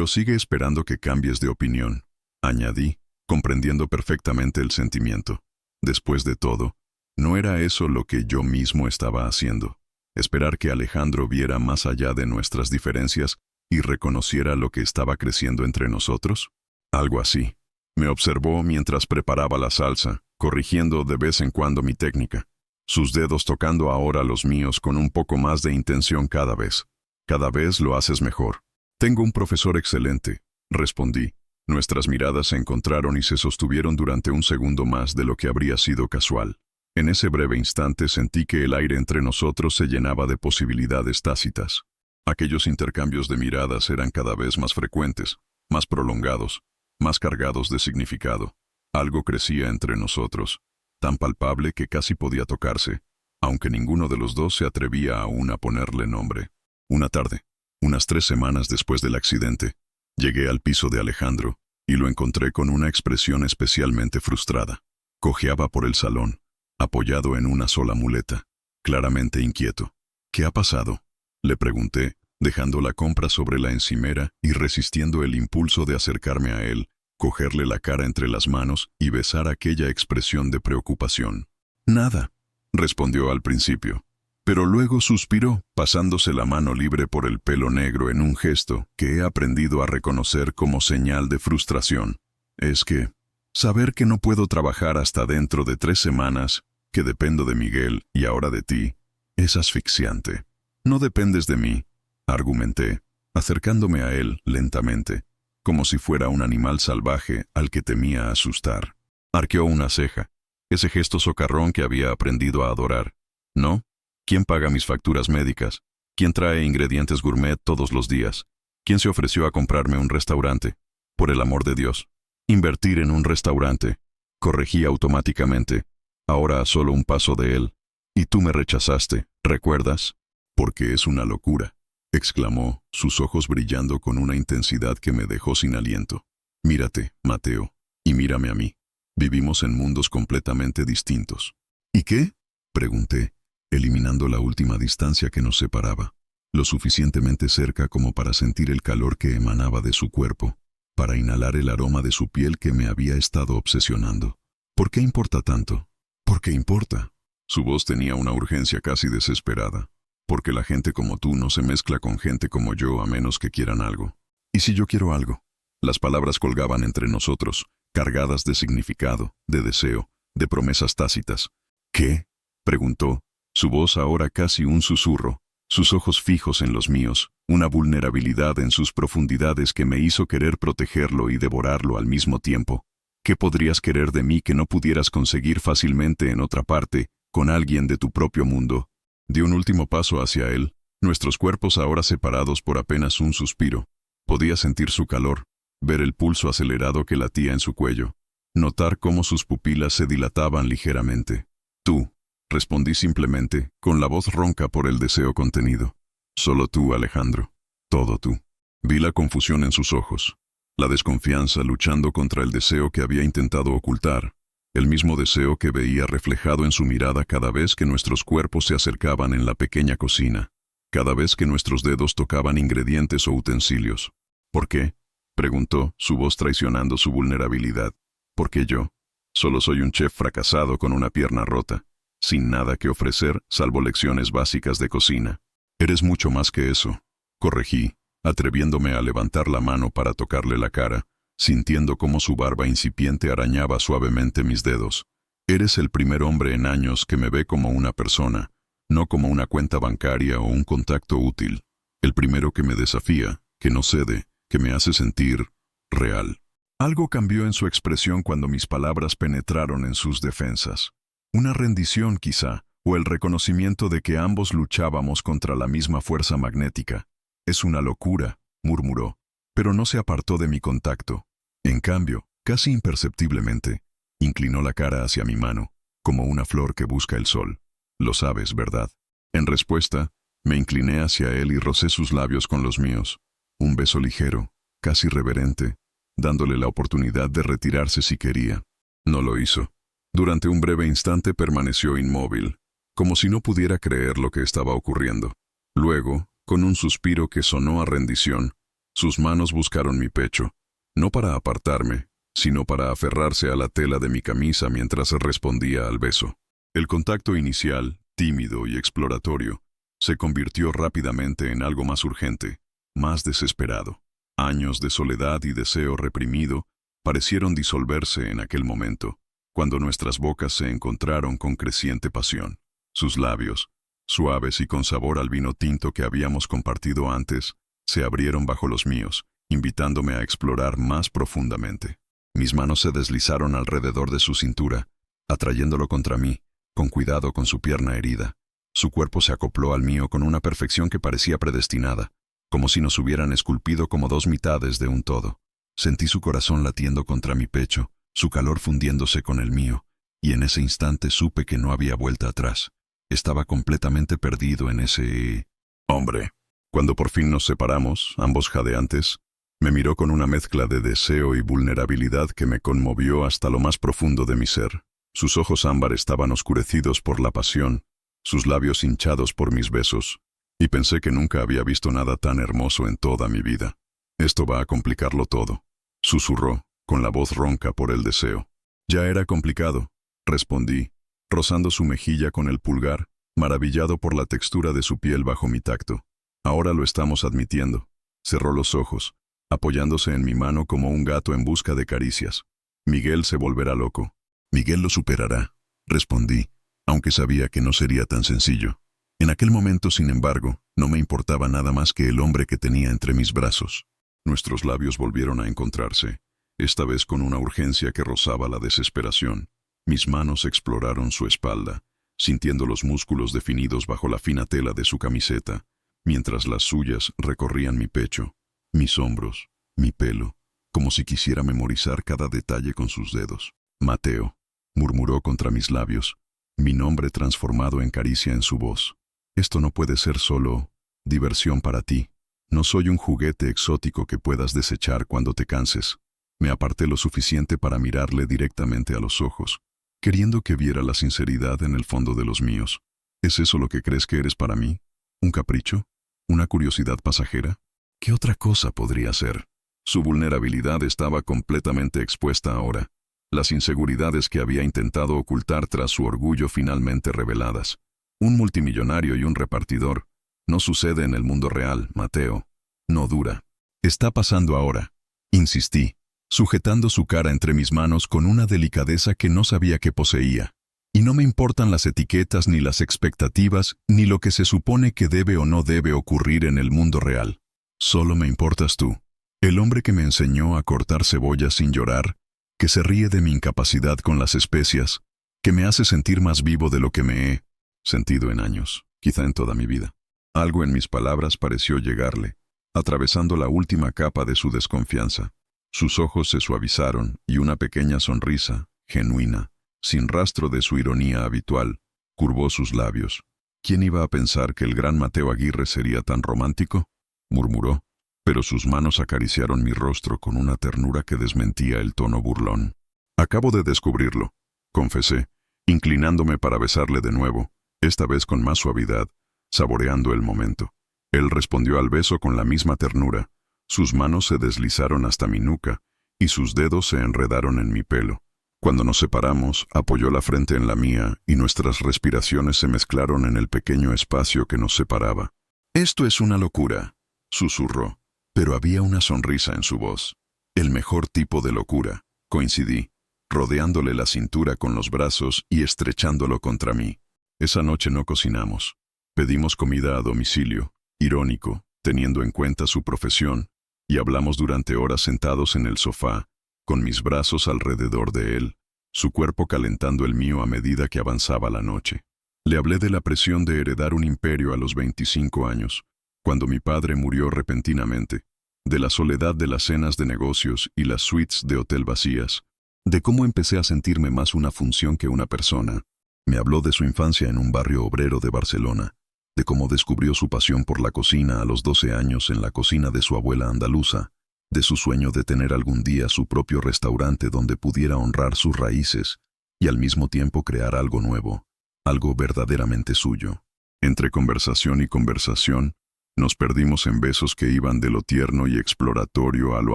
sigue esperando que cambies de opinión», añadí, comprendiendo perfectamente el sentimiento. Después de todo, ¿no era eso lo que yo mismo estaba haciendo? Esperar que Alejandro viera más allá de nuestras diferencias y reconociera lo que estaba creciendo entre nosotros? Algo así. Me observó mientras preparaba la salsa, corrigiendo de vez en cuando mi técnica. Sus dedos tocando ahora los míos con un poco más de intención cada vez. Cada vez lo haces mejor. Tengo un profesor excelente, respondí. Nuestras miradas se encontraron y se sostuvieron durante un segundo más de lo que habría sido casual. En ese breve instante sentí que el aire entre nosotros se llenaba de posibilidades tácitas. Aquellos intercambios de miradas eran cada vez más frecuentes, más prolongados, más cargados de significado. Algo crecía entre nosotros, tan palpable que casi podía tocarse, aunque ninguno de los dos se atrevía aún a ponerle nombre. Una tarde, unas 3 semanas después del accidente, llegué al piso de Alejandro y lo encontré con una expresión especialmente frustrada. Cojeaba por el salón, apoyado en una sola muleta, claramente inquieto. ¿Qué ha pasado?, le pregunté, dejando la compra sobre la encimera y resistiendo el impulso de acercarme a él, cogerle la cara entre las manos y besar aquella expresión de preocupación. Nada, respondió al principio, pero luego suspiró, pasándose la mano libre por el pelo negro en un gesto que he aprendido a reconocer como señal de frustración. Es que saber que no puedo trabajar hasta dentro de 3 semanas, que dependo de Miguel y ahora de ti, es asfixiante. No dependes de mí, argumenté, acercándome a él lentamente, como si fuera un animal salvaje al que temía asustar. Arqueó una ceja, ese gesto socarrón que había aprendido a adorar. ¿No? ¿Quién paga mis facturas médicas? ¿Quién trae ingredientes gourmet todos los días? ¿Quién se ofreció a comprarme un restaurante? Por el amor de Dios. Invertir en un restaurante. Corregí automáticamente, ahora a solo un paso de él. Y tú me rechazaste, ¿recuerdas? Porque es una locura, exclamó, sus ojos brillando con una intensidad que me dejó sin aliento. Mírate, Mateo, y mírame a mí. Vivimos en mundos completamente distintos. ¿Y qué?, pregunté, eliminando la última distancia que nos separaba, lo suficientemente cerca como para sentir el calor que emanaba de su cuerpo, para inhalar el aroma de su piel que me había estado obsesionando. ¿Por qué importa tanto? ¿Por qué importa? Su voz tenía una urgencia casi desesperada. Porque la gente como tú no se mezcla con gente como yo a menos que quieran algo. ¿Y si yo quiero algo? Las palabras colgaban entre nosotros, cargadas de significado, de deseo, de promesas tácitas. ¿Qué?, preguntó, su voz ahora casi un susurro, sus ojos fijos en los míos, una vulnerabilidad en sus profundidades que me hizo querer protegerlo y devorarlo al mismo tiempo. ¿Qué podrías querer de mí que no pudieras conseguir fácilmente en otra parte, con alguien de tu propio mundo? Di un último paso hacia él, nuestros cuerpos ahora separados por apenas un suspiro. Podía sentir su calor, ver el pulso acelerado que latía en su cuello, notar cómo sus pupilas se dilataban ligeramente. Tú, respondí simplemente, con la voz ronca por el deseo contenido. Solo tú, Alejandro. Todo tú. Vi la confusión en sus ojos, la desconfianza luchando contra el deseo que había intentado ocultar. El mismo deseo que veía reflejado en su mirada cada vez que nuestros cuerpos se acercaban en la pequeña cocina, cada vez que nuestros dedos tocaban ingredientes o utensilios. ¿Por qué?, preguntó, su voz traicionando su vulnerabilidad. ¿Por qué yo? Solo soy un chef fracasado con una pierna rota, sin nada que ofrecer salvo lecciones básicas de cocina. Eres mucho más que eso, corregí, atreviéndome a levantar la mano para tocarle la cara, sintiendo cómo su barba incipiente arañaba suavemente mis dedos. Eres el primer hombre en años que me ve como una persona, no como una cuenta bancaria o un contacto útil. El primero que me desafía, que no cede, que me hace sentir real. Algo cambió en su expresión cuando mis palabras penetraron en sus defensas. Una rendición quizá, o el reconocimiento de que ambos luchábamos contra la misma fuerza magnética. Es una locura, murmuró, pero no se apartó de mi contacto. En cambio, casi imperceptiblemente, inclinó la cara hacia mi mano, como una flor que busca el sol. Lo sabes, ¿verdad? En respuesta, me incliné hacia él y rocé sus labios con los míos. Un beso ligero, casi reverente, dándole la oportunidad de retirarse si quería. No lo hizo. Durante un breve instante permaneció inmóvil, como si no pudiera creer lo que estaba ocurriendo. Luego, con un suspiro que sonó a rendición, sus manos buscaron mi pecho, no para apartarme, sino para aferrarse a la tela de mi camisa mientras respondía al beso. El contacto inicial, tímido y exploratorio, se convirtió rápidamente en algo más urgente. más desesperado. Años de soledad y deseo reprimido parecieron disolverse en aquel momento, cuando nuestras bocas se encontraron con creciente pasión. Sus labios, suaves y con sabor al vino tinto que habíamos compartido antes, se abrieron bajo los míos, invitándome a explorar más profundamente. Mis manos se deslizaron alrededor de su cintura, atrayéndolo contra mí, con cuidado con su pierna herida. Su cuerpo se acopló al mío con una perfección que parecía predestinada, como si nos hubieran esculpido como dos mitades de un todo. Sentí su corazón latiendo contra mi pecho, su calor fundiéndose con el mío, y en ese instante supe que no había vuelta atrás. Estaba completamente perdido en ese hombre. Cuando por fin nos separamos, ambos jadeantes, me miró con una mezcla de deseo y vulnerabilidad que me conmovió hasta lo más profundo de mi ser. Sus ojos ámbar estaban oscurecidos por la pasión, sus labios hinchados por mis besos, y pensé que nunca había visto nada tan hermoso en toda mi vida. Esto va a complicarlo todo, susurró, con la voz ronca por el deseo. Ya era complicado, respondí, rozando su mejilla con el pulgar, maravillado por la textura de su piel bajo mi tacto. Ahora lo estamos admitiendo. Cerró los ojos, apoyándose en mi mano como un gato en busca de caricias. Miguel se volverá loco. Miguel lo superará, respondí, aunque sabía que no sería tan sencillo. En aquel momento, sin embargo, no me importaba nada más que el hombre que tenía entre mis brazos. Nuestros labios volvieron a encontrarse, esta vez con una urgencia que rozaba la desesperación. Mis manos exploraron su espalda, sintiendo los músculos definidos bajo la fina tela de su camiseta, mientras las suyas recorrían mi pecho, mis hombros, mi pelo, como si quisiera memorizar cada detalle con sus dedos. Mateo, murmuró contra mis labios, mi nombre transformado en caricia en su voz. Esto no puede ser solo diversión para ti. No soy un juguete exótico que puedas desechar cuando te canses. Me aparté lo suficiente para mirarle directamente a los ojos, queriendo que viera la sinceridad en el fondo de los míos. ¿Es eso lo que crees que eres para mí? ¿Un capricho? ¿Una curiosidad pasajera? ¿Qué otra cosa podría ser? Su vulnerabilidad estaba completamente expuesta ahora. Las inseguridades que había intentado ocultar tras su orgullo finalmente reveladas. Un multimillonario y un repartidor. No sucede en el mundo real, Mateo. No dura. Está pasando ahora, insistí, sujetando su cara entre mis manos con una delicadeza que no sabía que poseía. Y no me importan las etiquetas ni las expectativas, ni lo que se supone que debe o no debe ocurrir en el mundo real. Solo me importas tú. El hombre que me enseñó a cortar cebollas sin llorar, que se ríe de mi incapacidad con las especias, que me hace sentir más vivo de lo que me he sentido en años, quizá en toda mi vida. Algo en mis palabras pareció llegarle, atravesando la última capa de su desconfianza. Sus ojos se suavizaron y una pequeña sonrisa, genuina, sin rastro de su ironía habitual, curvó sus labios. ¿Quién iba a pensar que el gran Mateo Aguirre sería tan romántico?, murmuró, pero sus manos acariciaron mi rostro con una ternura que desmentía el tono burlón. Acabo de descubrirlo, confesé, inclinándome para besarle de nuevo, esta vez con más suavidad, saboreando el momento. Él respondió al beso con la misma ternura. Sus manos se deslizaron hasta mi nuca, y sus dedos se enredaron en mi pelo. Cuando nos separamos, apoyó la frente en la mía, y nuestras respiraciones se mezclaron en el pequeño espacio que nos separaba. «Esto es una locura», susurró, pero había una sonrisa en su voz. «El mejor tipo de locura», coincidí, rodeándole la cintura con los brazos y estrechándolo contra mí. Esa noche no cocinamos. Pedimos comida a domicilio, irónico, teniendo en cuenta su profesión, y hablamos durante horas sentados en el sofá, con mis brazos alrededor de él, su cuerpo calentando el mío a medida que avanzaba la noche. Le hablé de la presión de heredar un imperio a los 25 años, cuando mi padre murió repentinamente, de la soledad de las cenas de negocios y las suites de hotel vacías, de cómo empecé a sentirme más una función que una persona. Me habló de su infancia en un barrio obrero de Barcelona, de cómo descubrió su pasión por la cocina a los 12 años en la cocina de su abuela andaluza, de su sueño de tener algún día su propio restaurante donde pudiera honrar sus raíces y al mismo tiempo crear algo nuevo, algo verdaderamente suyo. Entre conversación y conversación, nos perdimos en besos que iban de lo tierno y exploratorio a lo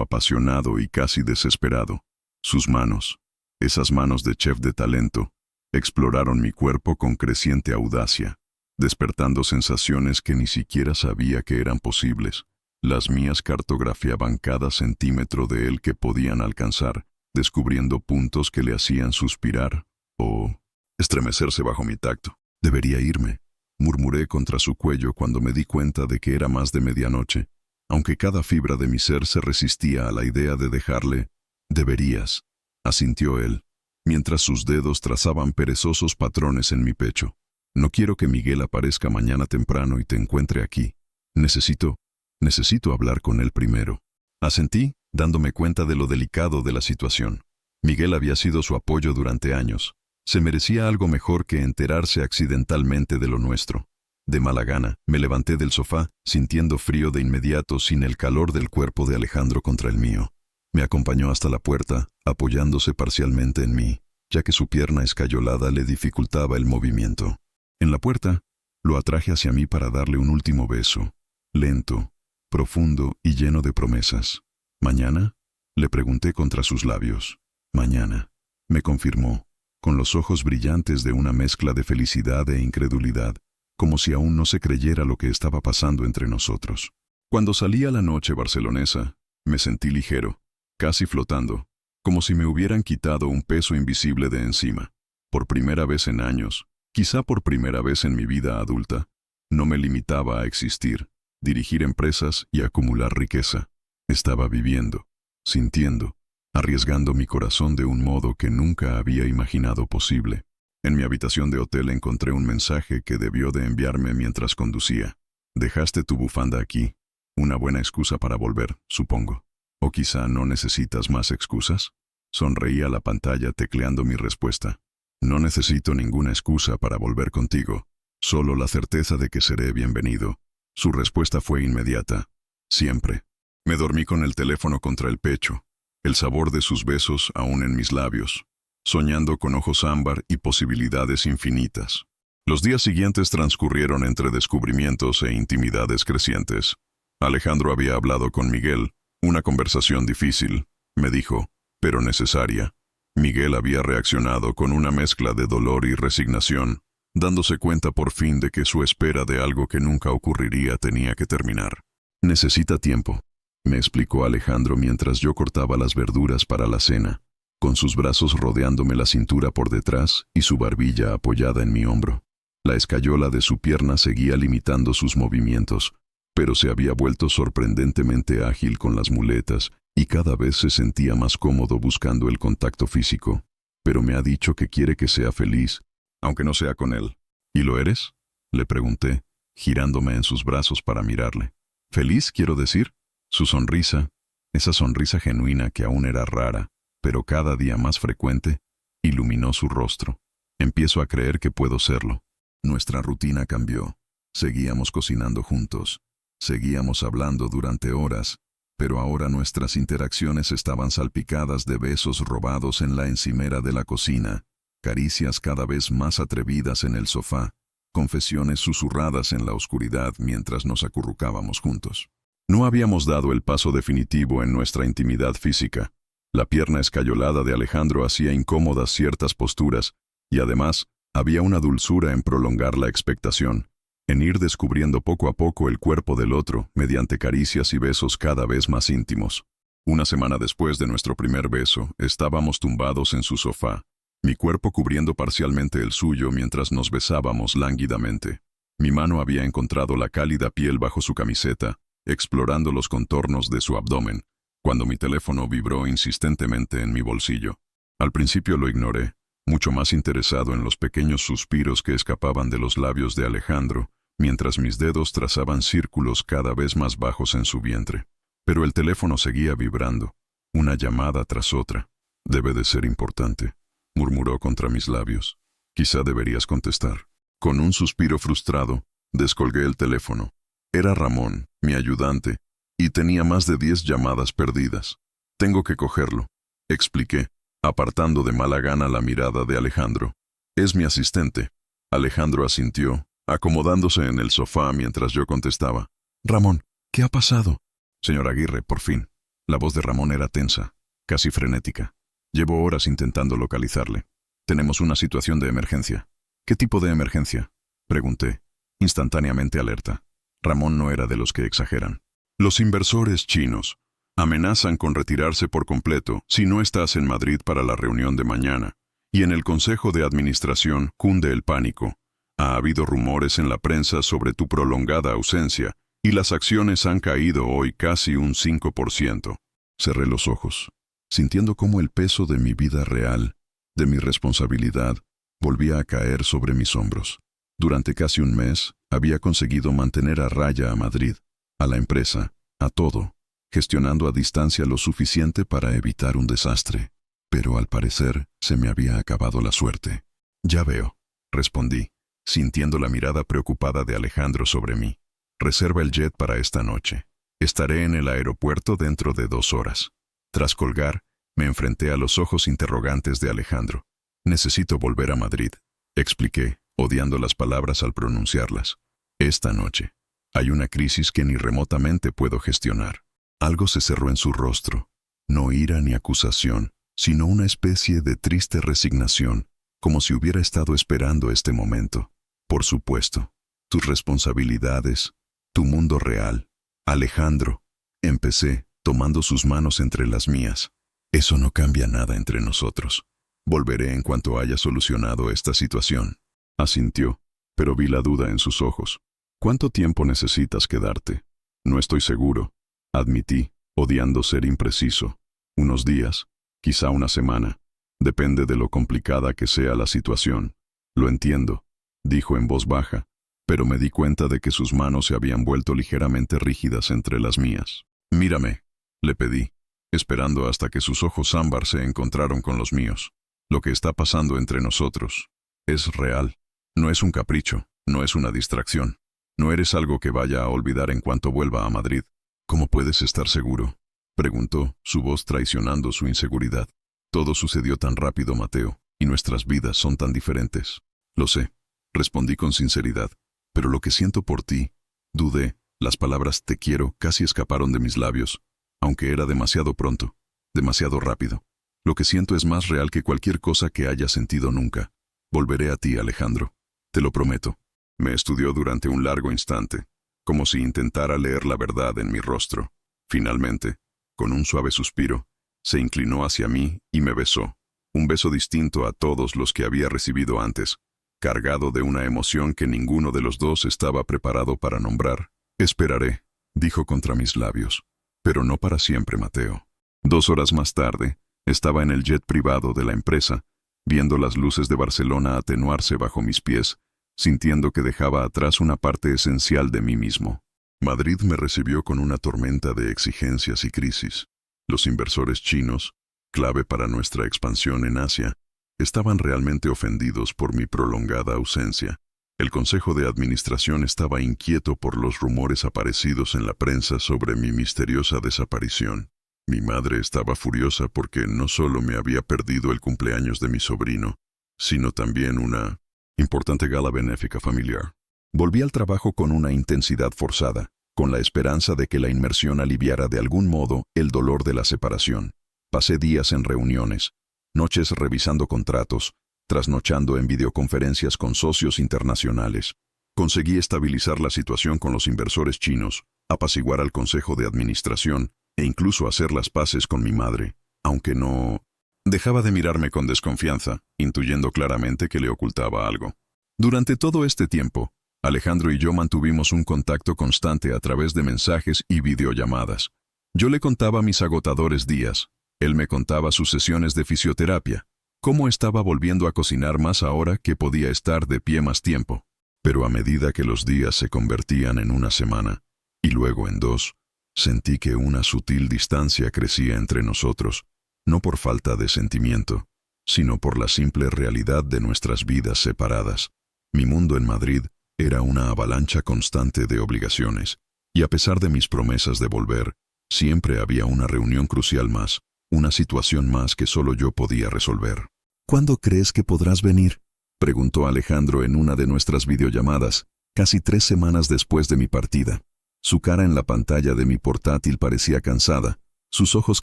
apasionado y casi desesperado. Sus manos, esas manos de chef de talento, exploraron mi cuerpo con creciente audacia, despertando sensaciones que ni siquiera sabía que eran posibles. Las mías cartografiaban cada centímetro de él que podían alcanzar, descubriendo puntos que le hacían suspirar o estremecerse bajo mi tacto. Debería irme, murmuré contra su cuello cuando me di cuenta de que era más de medianoche, aunque cada fibra de mi ser se resistía a la idea de dejarle. Deberías, asintió él, mientras sus dedos trazaban perezosos patrones en mi pecho. No quiero que Miguel aparezca mañana temprano y te encuentre aquí. Necesito hablar con él primero. Asentí, dándome cuenta de lo delicado de la situación. Miguel había sido su apoyo durante años. Se merecía algo mejor que enterarse accidentalmente de lo nuestro. De mala gana, me levanté del sofá, sintiendo frío de inmediato sin el calor del cuerpo de Alejandro contra el mío. Me acompañó hasta la puerta, apoyándose parcialmente en mí, ya que su pierna escayolada le dificultaba el movimiento. En la puerta, lo atraje hacia mí para darle un último beso, lento, profundo y lleno de promesas. ¿Mañana?, le pregunté contra sus labios. Mañana, me confirmó, con los ojos brillantes de una mezcla de felicidad e incredulidad, como si aún no se creyera lo que estaba pasando entre nosotros. Cuando salí a la noche barcelonesa, me sentí ligero, casi flotando, como si me hubieran quitado un peso invisible de encima. Por primera vez en años, quizá por primera vez en mi vida adulta, no me limitaba a existir, dirigir empresas y acumular riqueza. Estaba viviendo, sintiendo, arriesgando mi corazón de un modo que nunca había imaginado posible. En mi habitación de hotel encontré un mensaje que debió de enviarme mientras conducía. Dejaste tu bufanda aquí. Una buena excusa para volver, supongo. ¿O quizá no necesitas más excusas? Sonreí a la pantalla tecleando mi respuesta. No necesito ninguna excusa para volver contigo, solo la certeza de que seré bienvenido. Su respuesta fue inmediata. Siempre. Me dormí con el teléfono contra el pecho, el sabor de sus besos aún en mis labios, soñando con ojos ámbar y posibilidades infinitas. Los días siguientes transcurrieron entre descubrimientos e intimidades crecientes. Alejandro había hablado con Miguel, una conversación difícil, me dijo, pero necesaria. Miguel había reaccionado con una mezcla de dolor y resignación, dándose cuenta por fin de que su espera de algo que nunca ocurriría tenía que terminar. Necesita tiempo, me explicó Alejandro mientras yo cortaba las verduras para la cena, con sus brazos rodeándome la cintura por detrás y su barbilla apoyada en mi hombro. La escayola de su pierna seguía limitando sus movimientos, pero se había vuelto sorprendentemente ágil con las muletas y cada vez se sentía más cómodo buscando el contacto físico. Pero me ha dicho que quiere que sea feliz, aunque no sea con él. ¿Y lo eres?, le pregunté, girándome en sus brazos para mirarle. ¿Feliz, quiero decir? Su sonrisa, esa sonrisa genuina que aún era rara, pero cada día más frecuente, iluminó su rostro. Empiezo a creer que puedo serlo. Nuestra rutina cambió. Seguíamos cocinando juntos. Seguíamos hablando durante horas, pero ahora nuestras interacciones estaban salpicadas de besos robados en la encimera de la cocina, caricias cada vez más atrevidas en el sofá, confesiones susurradas en la oscuridad mientras nos acurrucábamos juntos. No habíamos dado el paso definitivo en nuestra intimidad física. La pierna escayolada de Alejandro hacía incómodas ciertas posturas, y además, había una dulzura en prolongar la expectación, en ir descubriendo poco a poco el cuerpo del otro mediante caricias y besos cada vez más íntimos. Una semana después de nuestro primer beso, estábamos tumbados en su sofá, mi cuerpo cubriendo parcialmente el suyo mientras nos besábamos lánguidamente. Mi mano había encontrado la cálida piel bajo su camiseta, explorando los contornos de su abdomen, cuando mi teléfono vibró insistentemente en mi bolsillo. Al principio lo ignoré, mucho más interesado en los pequeños suspiros que escapaban de los labios de Alejandro, mientras mis dedos trazaban círculos cada vez más bajos en su vientre. Pero el teléfono seguía vibrando, una llamada tras otra. Debe de ser importante, murmuró contra mis labios. Quizá deberías contestar. Con un suspiro frustrado, descolgué el teléfono. Era Ramón, mi ayudante, y tenía más de 10 llamadas perdidas. Tengo que cogerlo, expliqué, apartando de mala gana la mirada de Alejandro. Es mi asistente. Alejandro asintió, acomodándose en el sofá mientras yo contestaba. Ramón, ¿qué ha pasado? Señor Aguirre, por fin. La voz de Ramón era tensa, casi frenética. Llevo horas intentando localizarle. Tenemos una situación de emergencia. ¿Qué tipo de emergencia?, pregunté, instantáneamente alerta. Ramón no era de los que exageran. Los inversores chinos amenazan con retirarse por completo si no estás en Madrid para la reunión de mañana, y en el Consejo de Administración cunde el pánico. Ha habido rumores en la prensa sobre tu prolongada ausencia, y las acciones han caído hoy casi un 5%. Cerré los ojos, sintiendo cómo el peso de mi vida real, de mi responsabilidad, volvía a caer sobre mis hombros. Durante casi un mes, había conseguido mantener a raya a Madrid, a la empresa, a todo, gestionando a distancia lo suficiente para evitar un desastre. Pero al parecer, se me había acabado la suerte. Ya veo, respondí, sintiendo la mirada preocupada de Alejandro sobre mí. Reserva el jet para esta noche. Estaré en el aeropuerto dentro de 2 horas. Tras colgar, me enfrenté a los ojos interrogantes de Alejandro. Necesito volver a Madrid, expliqué, odiando las palabras al pronunciarlas. Esta noche. Hay una crisis que ni remotamente puedo gestionar. Algo se cerró en su rostro. No ira ni acusación, sino una especie de triste resignación, como si hubiera estado esperando este momento. Por supuesto, tus responsabilidades, tu mundo real. Alejandro, empecé, tomando sus manos entre las mías. Eso no cambia nada entre nosotros. Volveré en cuanto haya solucionado esta situación. Asintió, pero vi la duda en sus ojos. ¿Cuánto tiempo necesitas quedarte? No estoy seguro, admití, odiando ser impreciso. Unos días, quizá una semana. Depende de lo complicada que sea la situación. Lo entiendo, dijo en voz baja, pero me di cuenta de que sus manos se habían vuelto ligeramente rígidas entre las mías. Mírame, le pedí, esperando hasta que sus ojos ámbar se encontraron con los míos. Lo que está pasando entre nosotros es real. No es un capricho, no es una distracción. No eres algo que vaya a olvidar en cuanto vuelva a Madrid. ¿Cómo puedes estar seguro?, preguntó, su voz traicionando su inseguridad. Todo sucedió tan rápido, Mateo, y nuestras vidas son tan diferentes. Lo sé, respondí con sinceridad, pero lo que siento por ti, dudé, las palabras te quiero casi escaparon de mis labios, aunque era demasiado pronto, demasiado rápido. Lo que siento es más real que cualquier cosa que haya sentido nunca. Volveré a ti, Alejandro. Te lo prometo. Me estudió durante un largo instante, como si intentara leer la verdad en mi rostro. Finalmente, con un suave suspiro, se inclinó hacia mí y me besó. Un beso distinto a todos los que había recibido antes, cargado de una emoción que ninguno de los dos estaba preparado para nombrar. Esperaré, dijo contra mis labios. Pero no para siempre, Mateo. 2 horas más tarde, estaba en el jet privado de la empresa, viendo las luces de Barcelona atenuarse bajo mis pies, sintiendo que dejaba atrás una parte esencial de mí mismo. Madrid me recibió con una tormenta de exigencias y crisis. Los inversores chinos, clave para nuestra expansión en Asia, estaban realmente ofendidos por mi prolongada ausencia. El Consejo de Administración estaba inquieto por los rumores aparecidos en la prensa sobre mi misteriosa desaparición. Mi madre estaba furiosa porque no solo me había perdido el cumpleaños de mi sobrino, sino también una importante gala benéfica familiar. Volví al trabajo con una intensidad forzada, con la esperanza de que la inmersión aliviara de algún modo el dolor de la separación. Pasé días en reuniones, noches revisando contratos, trasnochando en videoconferencias con socios internacionales. Conseguí estabilizar la situación con los inversores chinos, apaciguar al Consejo de Administración e incluso hacer las paces con mi madre, aunque no dejaba de mirarme con desconfianza, intuyendo claramente que le ocultaba algo. Durante todo este tiempo, Alejandro y yo mantuvimos un contacto constante a través de mensajes y videollamadas. Yo le contaba mis agotadores días, él me contaba sus sesiones de fisioterapia, cómo estaba volviendo a cocinar más ahora que podía estar de pie más tiempo. Pero a medida que los días se convertían en una semana, y luego en 2, sentí que una sutil distancia crecía entre nosotros, no por falta de sentimiento, sino por la simple realidad de nuestras vidas separadas. Mi mundo en Madrid era una avalancha constante de obligaciones, y a pesar de mis promesas de volver, siempre había una reunión crucial más, una situación más que solo yo podía resolver. ¿Cuándo crees que podrás venir?, preguntó Alejandro en una de nuestras videollamadas, casi 3 semanas después de mi partida. Su cara en la pantalla de mi portátil parecía cansada, sus ojos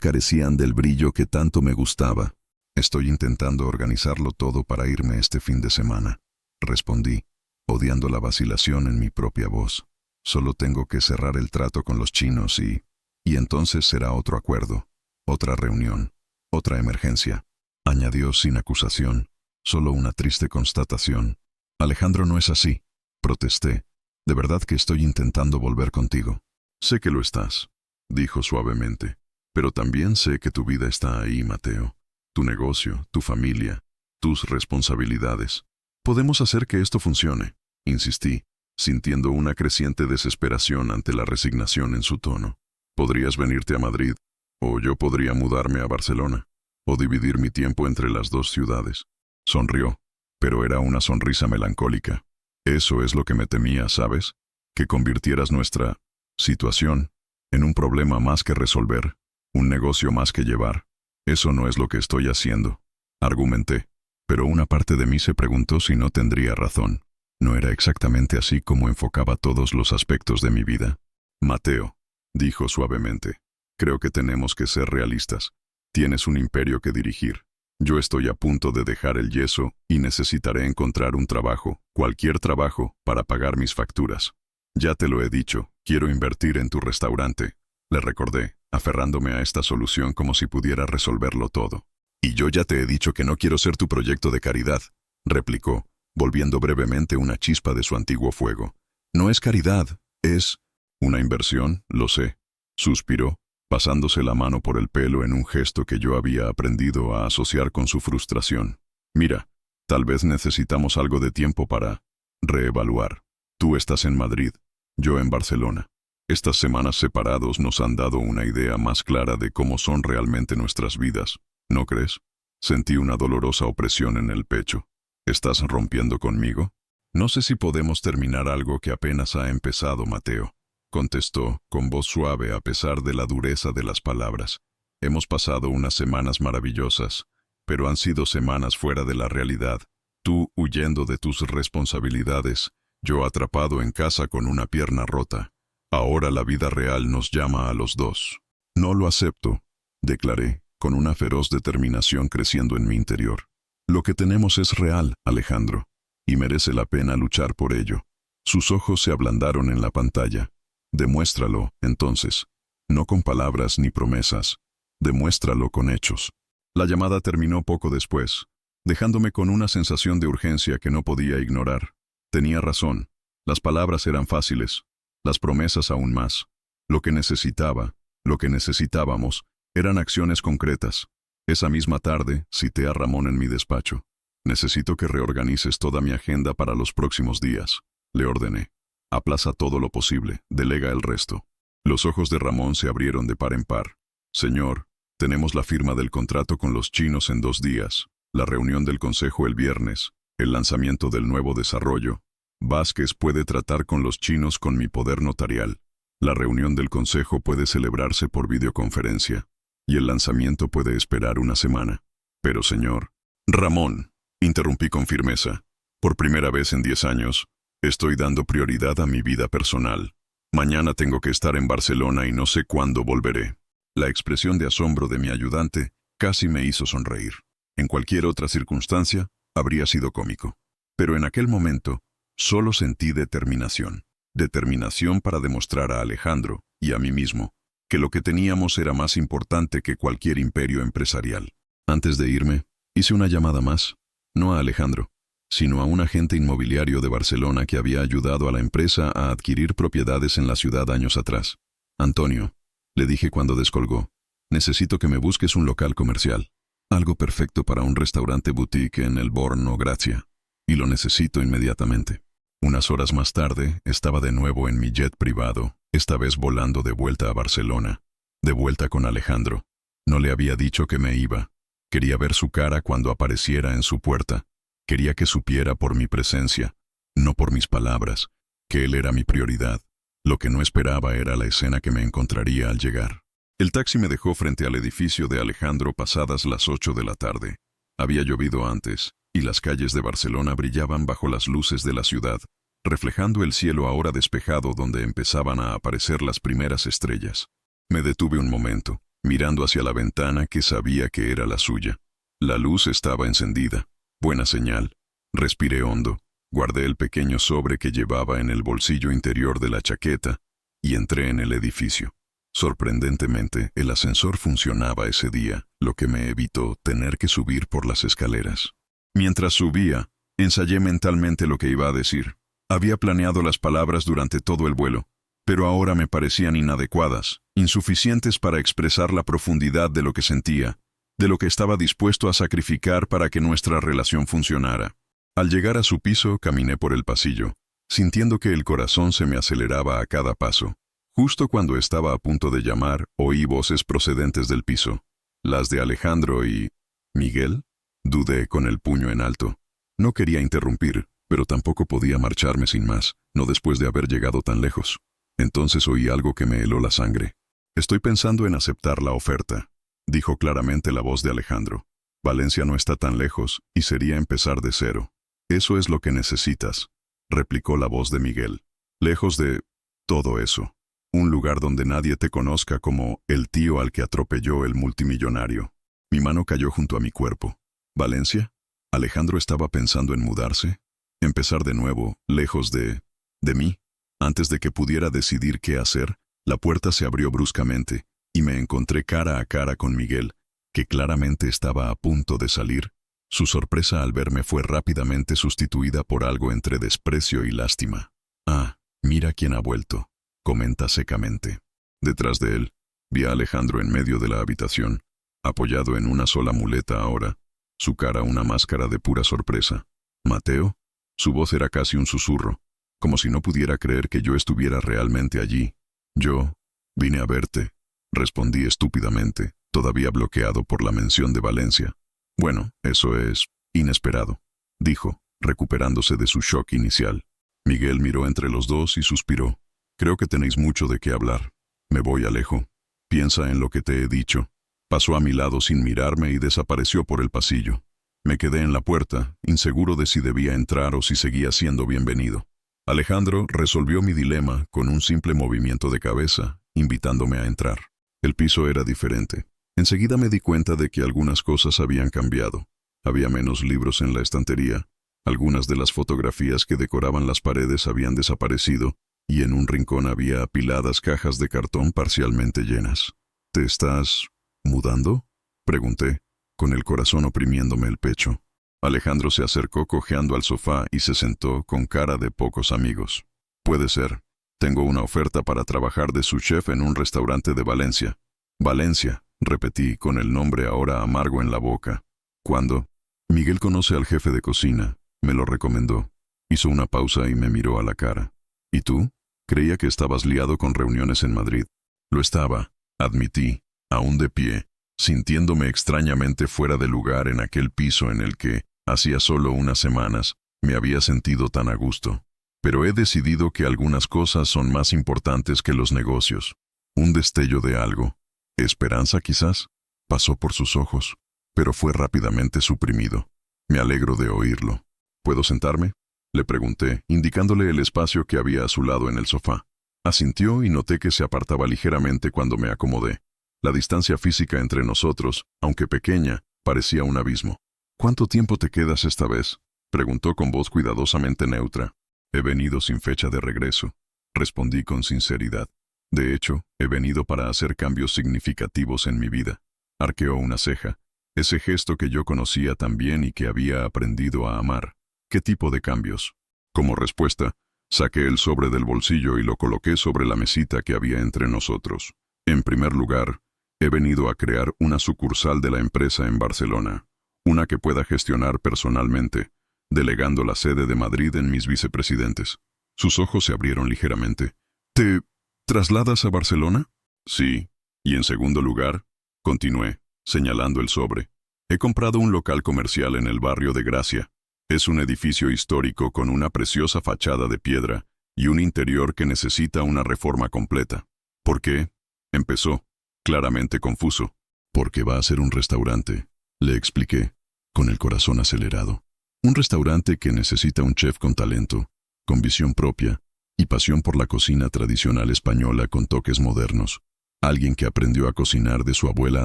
carecían del brillo que tanto me gustaba. Estoy intentando organizarlo todo para irme este fin de semana, respondí, odiando la vacilación en mi propia voz. Solo tengo que cerrar el trato con los chinos y entonces será otro acuerdo, otra reunión, otra emergencia. Añadió sin acusación, solo una triste constatación. Alejandro, no es así, protesté. De verdad que estoy intentando volver contigo. Sé que lo estás, dijo suavemente, pero también sé que tu vida está ahí, Mateo. Tu negocio, tu familia, tus responsabilidades. Podemos hacer que esto funcione, insistí, sintiendo una creciente desesperación ante la resignación en su tono. Podrías venirte a Madrid, o yo podría mudarme a Barcelona, o dividir mi tiempo entre las dos ciudades. Sonrió, pero era una sonrisa melancólica. Eso es lo que me temía, ¿sabes? Que convirtieras nuestra situación en un problema más que resolver, un negocio más que llevar. Eso no es lo que estoy haciendo, argumenté, pero una parte de mí se preguntó si no tendría razón. No era exactamente así como enfocaba todos los aspectos de mi vida. Mateo, dijo suavemente, creo que tenemos que ser realistas. Tienes un imperio que dirigir. Yo estoy a punto de dejar el yeso y necesitaré encontrar un trabajo, cualquier trabajo, para pagar mis facturas. Ya te lo he dicho, quiero invertir en tu restaurante, le recordé, aferrándome a esta solución como si pudiera resolverlo todo. Y yo ya te he dicho que no quiero ser tu proyecto de caridad, replicó, volviendo brevemente una chispa de su antiguo fuego. No es caridad, es una inversión, lo sé, suspiró, pasándose la mano por el pelo en un gesto que yo había aprendido a asociar con su frustración. Mira, tal vez necesitamos algo de tiempo para reevaluar. Tú estás en Madrid, yo en Barcelona. Estas semanas separados nos han dado una idea más clara de cómo son realmente nuestras vidas, ¿no crees? Sentí una dolorosa opresión en el pecho. ¿Estás rompiendo conmigo? No sé si podemos terminar algo que apenas ha empezado, Mateo, contestó, con voz suave a pesar de la dureza de las palabras. Hemos pasado unas semanas maravillosas, pero han sido semanas fuera de la realidad. Tú huyendo de tus responsabilidades, yo atrapado en casa con una pierna rota. Ahora la vida real nos llama a los dos. No lo acepto, declaré, con una feroz determinación creciendo en mi interior. Lo que tenemos es real, Alejandro, y merece la pena luchar por ello. Sus ojos se ablandaron en la pantalla. Demuéstralo, entonces. No con palabras ni promesas. Demuéstralo con hechos. La llamada terminó poco después, dejándome con una sensación de urgencia que no podía ignorar. Tenía razón. Las palabras eran fáciles, las promesas aún más. Lo que necesitábamos, eran acciones concretas. Esa misma tarde, cité a Ramón en mi despacho. Necesito que reorganices toda mi agenda para los próximos días, le ordené. Aplaza todo lo posible, delega el resto. Los ojos de Ramón se abrieron de par en par. Señor, tenemos la firma del contrato con los chinos en 2 días, la reunión del consejo el viernes, el lanzamiento del nuevo desarrollo. Vázquez puede tratar con los chinos con mi poder notarial. La reunión del consejo puede celebrarse por videoconferencia, y el lanzamiento puede esperar una semana. Pero señor... Ramón, interrumpí con firmeza. Por primera vez en 10 años, estoy dando prioridad a mi vida personal. Mañana tengo que estar en Barcelona y no sé cuándo volveré. La expresión de asombro de mi ayudante casi me hizo sonreír. En cualquier otra circunstancia, habría sido cómico. Pero en aquel momento, solo sentí determinación. Determinación para demostrar a Alejandro, y a mí mismo, que lo que teníamos era más importante que cualquier imperio empresarial. Antes de irme, hice una llamada más, no a Alejandro, sino a un agente inmobiliario de Barcelona que había ayudado a la empresa a adquirir propiedades en la ciudad años atrás. Antonio, le dije cuando descolgó, necesito que me busques un local comercial. Algo perfecto para un restaurante boutique en el Born o Gracia. Y lo necesito inmediatamente. Unas horas más tarde, estaba de nuevo en mi jet privado, esta vez volando de vuelta a Barcelona. De vuelta con Alejandro. No le había dicho que me iba. Quería ver su cara cuando apareciera en su puerta. Quería que supiera por mi presencia, no por mis palabras, que él era mi prioridad. Lo que no esperaba era la escena que me encontraría al llegar. El taxi me dejó frente al edificio de Alejandro pasadas las 8 de la tarde. Había llovido antes, y las calles de Barcelona brillaban bajo las luces de la ciudad, reflejando el cielo ahora despejado donde empezaban a aparecer las primeras estrellas. Me detuve un momento, mirando hacia la ventana que sabía que era la suya. La luz estaba encendida. Buena señal. Respiré hondo. Guardé el pequeño sobre que llevaba en el bolsillo interior de la chaqueta y entré en el edificio. Sorprendentemente, el ascensor funcionaba ese día, lo que me evitó tener que subir por las escaleras. Mientras subía, ensayé mentalmente lo que iba a decir. Había planeado las palabras durante todo el vuelo, pero ahora me parecían inadecuadas, insuficientes para expresar la profundidad de lo que sentía, de lo que estaba dispuesto a sacrificar para que nuestra relación funcionara. Al llegar a su piso, caminé por el pasillo, sintiendo que el corazón se me aceleraba a cada paso. Justo cuando estaba a punto de llamar, oí voces procedentes del piso. Las de Alejandro y... ¿Miguel? Dudé con el puño en alto. No quería interrumpir, pero tampoco podía marcharme sin más, no después de haber llegado tan lejos. Entonces oí algo que me heló la sangre. Estoy pensando en aceptar la oferta, dijo claramente la voz de Alejandro. Valencia no está tan lejos, y sería empezar de cero. Eso es lo que necesitas, replicó la voz de Miguel. Lejos de... todo eso. Un lugar donde nadie te conozca como el tío al que atropelló el multimillonario. Mi mano cayó junto a mi cuerpo. ¿Valencia? ¿Alejandro estaba pensando en mudarse? ¿Empezar de nuevo, lejos de mí? Antes de que pudiera decidir qué hacer, la puerta se abrió bruscamente, y me encontré cara a cara con Miguel, que claramente estaba a punto de salir. Su sorpresa al verme fue rápidamente sustituida por algo entre desprecio y lástima. «Ah, mira quién ha vuelto», comenta secamente. Detrás de él, vi a Alejandro en medio de la habitación, apoyado en una sola muleta ahora, su cara una máscara de pura sorpresa. «¿Mateo?» Su voz era casi un susurro, como si no pudiera creer que yo estuviera realmente allí. «Yo vine a verte», respondí estúpidamente, todavía bloqueado por la mención de Valencia. «Bueno, eso es inesperado», dijo, recuperándose de su shock inicial. Miguel miró entre los dos y suspiró. «Creo que tenéis mucho de qué hablar. Me voy, Alejo. Piensa en lo que te he dicho». Pasó a mi lado sin mirarme y desapareció por el pasillo. Me quedé en la puerta, inseguro de si debía entrar o si seguía siendo bienvenido. Alejandro resolvió mi dilema con un simple movimiento de cabeza, invitándome a entrar. El piso era diferente. Enseguida me di cuenta de que algunas cosas habían cambiado. Había menos libros en la estantería, algunas de las fotografías que decoraban las paredes habían desaparecido, y en un rincón había apiladas cajas de cartón parcialmente llenas. «¿Te estás mudando?», pregunté, con el corazón oprimiéndome el pecho. Alejandro se acercó cojeando al sofá y se sentó con cara de pocos amigos. «Puede ser. Tengo una oferta para trabajar de sous chef en un restaurante de Valencia». «Valencia», repetí con el nombre ahora amargo en la boca. «¿Cuándo?» «Miguel conoce al jefe de cocina. Me lo recomendó». Hizo una pausa y me miró a la cara. «¿Y tú? Creía que estabas liado con reuniones en Madrid». «Lo estaba», admití, aún de pie, sintiéndome extrañamente fuera de lugar en aquel piso en el que, hacía solo unas semanas, me había sentido tan a gusto. «Pero he decidido que algunas cosas son más importantes que los negocios». Un destello de algo, esperanza quizás, pasó por sus ojos, pero fue rápidamente suprimido. «Me alegro de oírlo». «¿Puedo sentarme?», le pregunté, indicándole el espacio que había a su lado en el sofá. Asintió y noté que se apartaba ligeramente cuando me acomodé. La distancia física entre nosotros, aunque pequeña, parecía un abismo. «¿Cuánto tiempo te quedas esta vez?», preguntó con voz cuidadosamente neutra. «He venido sin fecha de regreso», respondí con sinceridad. «De hecho, he venido para hacer cambios significativos en mi vida». Arqueó una ceja, ese gesto que yo conocía tan bien y que había aprendido a amar. «¿Qué tipo de cambios?». Como respuesta, saqué el sobre del bolsillo y lo coloqué sobre la mesita que había entre nosotros. «En primer lugar, he venido a crear una sucursal de la empresa en Barcelona, una que pueda gestionar personalmente, delegando la sede de Madrid en mis vicepresidentes». Sus ojos se abrieron ligeramente. «¿Te trasladas a Barcelona?». «Sí. Y en segundo lugar», continué, señalando el sobre, «he comprado un local comercial en el barrio de Gracia. Es un edificio histórico con una preciosa fachada de piedra y un interior que necesita una reforma completa». «¿Por qué?», empezó, claramente confuso. «Porque va a ser un restaurante», le expliqué, con el corazón acelerado. «Un restaurante que necesita un chef con talento, con visión propia y pasión por la cocina tradicional española con toques modernos. Alguien que aprendió a cocinar de su abuela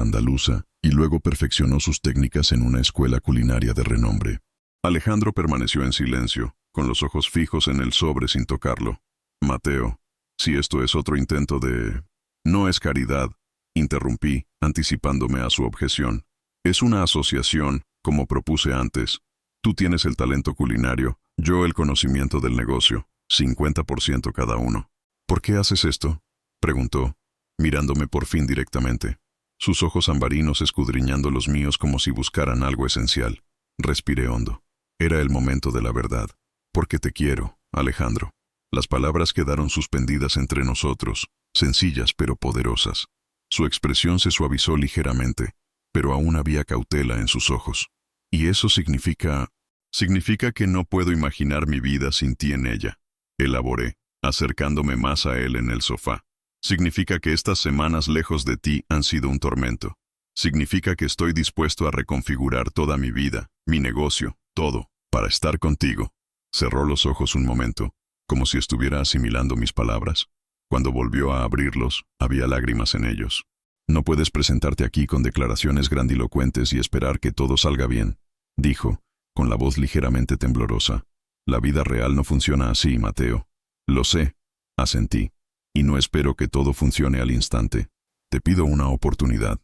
andaluza y luego perfeccionó sus técnicas en una escuela culinaria de renombre». Alejandro permaneció en silencio, con los ojos fijos en el sobre sin tocarlo. Mateo, si esto es otro intento de... No es caridad, interrumpí, anticipándome a su objeción. Es una asociación, como propuse antes. Tú tienes el talento culinario, yo el conocimiento del negocio, 50% cada uno. ¿Por qué haces esto?, preguntó, mirándome por fin directamente. Sus ojos ambarinos escudriñando los míos como si buscaran algo esencial. Respiré hondo. Era el momento de la verdad. Porque te quiero, Alejandro. Las palabras quedaron suspendidas entre nosotros, sencillas pero poderosas. Su expresión se suavizó ligeramente, pero aún había cautela en sus ojos. Y eso significa que no puedo imaginar mi vida sin ti en ella. Elaboré, acercándome más a él en el sofá. Significa que estas semanas lejos de ti han sido un tormento. Significa que estoy dispuesto a reconfigurar toda mi vida, mi negocio, todo, para estar contigo. Cerró los ojos un momento, como si estuviera asimilando mis palabras. Cuando volvió a abrirlos, había lágrimas en ellos. No puedes presentarte aquí con declaraciones grandilocuentes y esperar que todo salga bien, dijo, con la voz ligeramente temblorosa. La vida real no funciona así, Mateo. Lo sé, asentí. Y no espero que todo funcione al instante. Te pido una oportunidad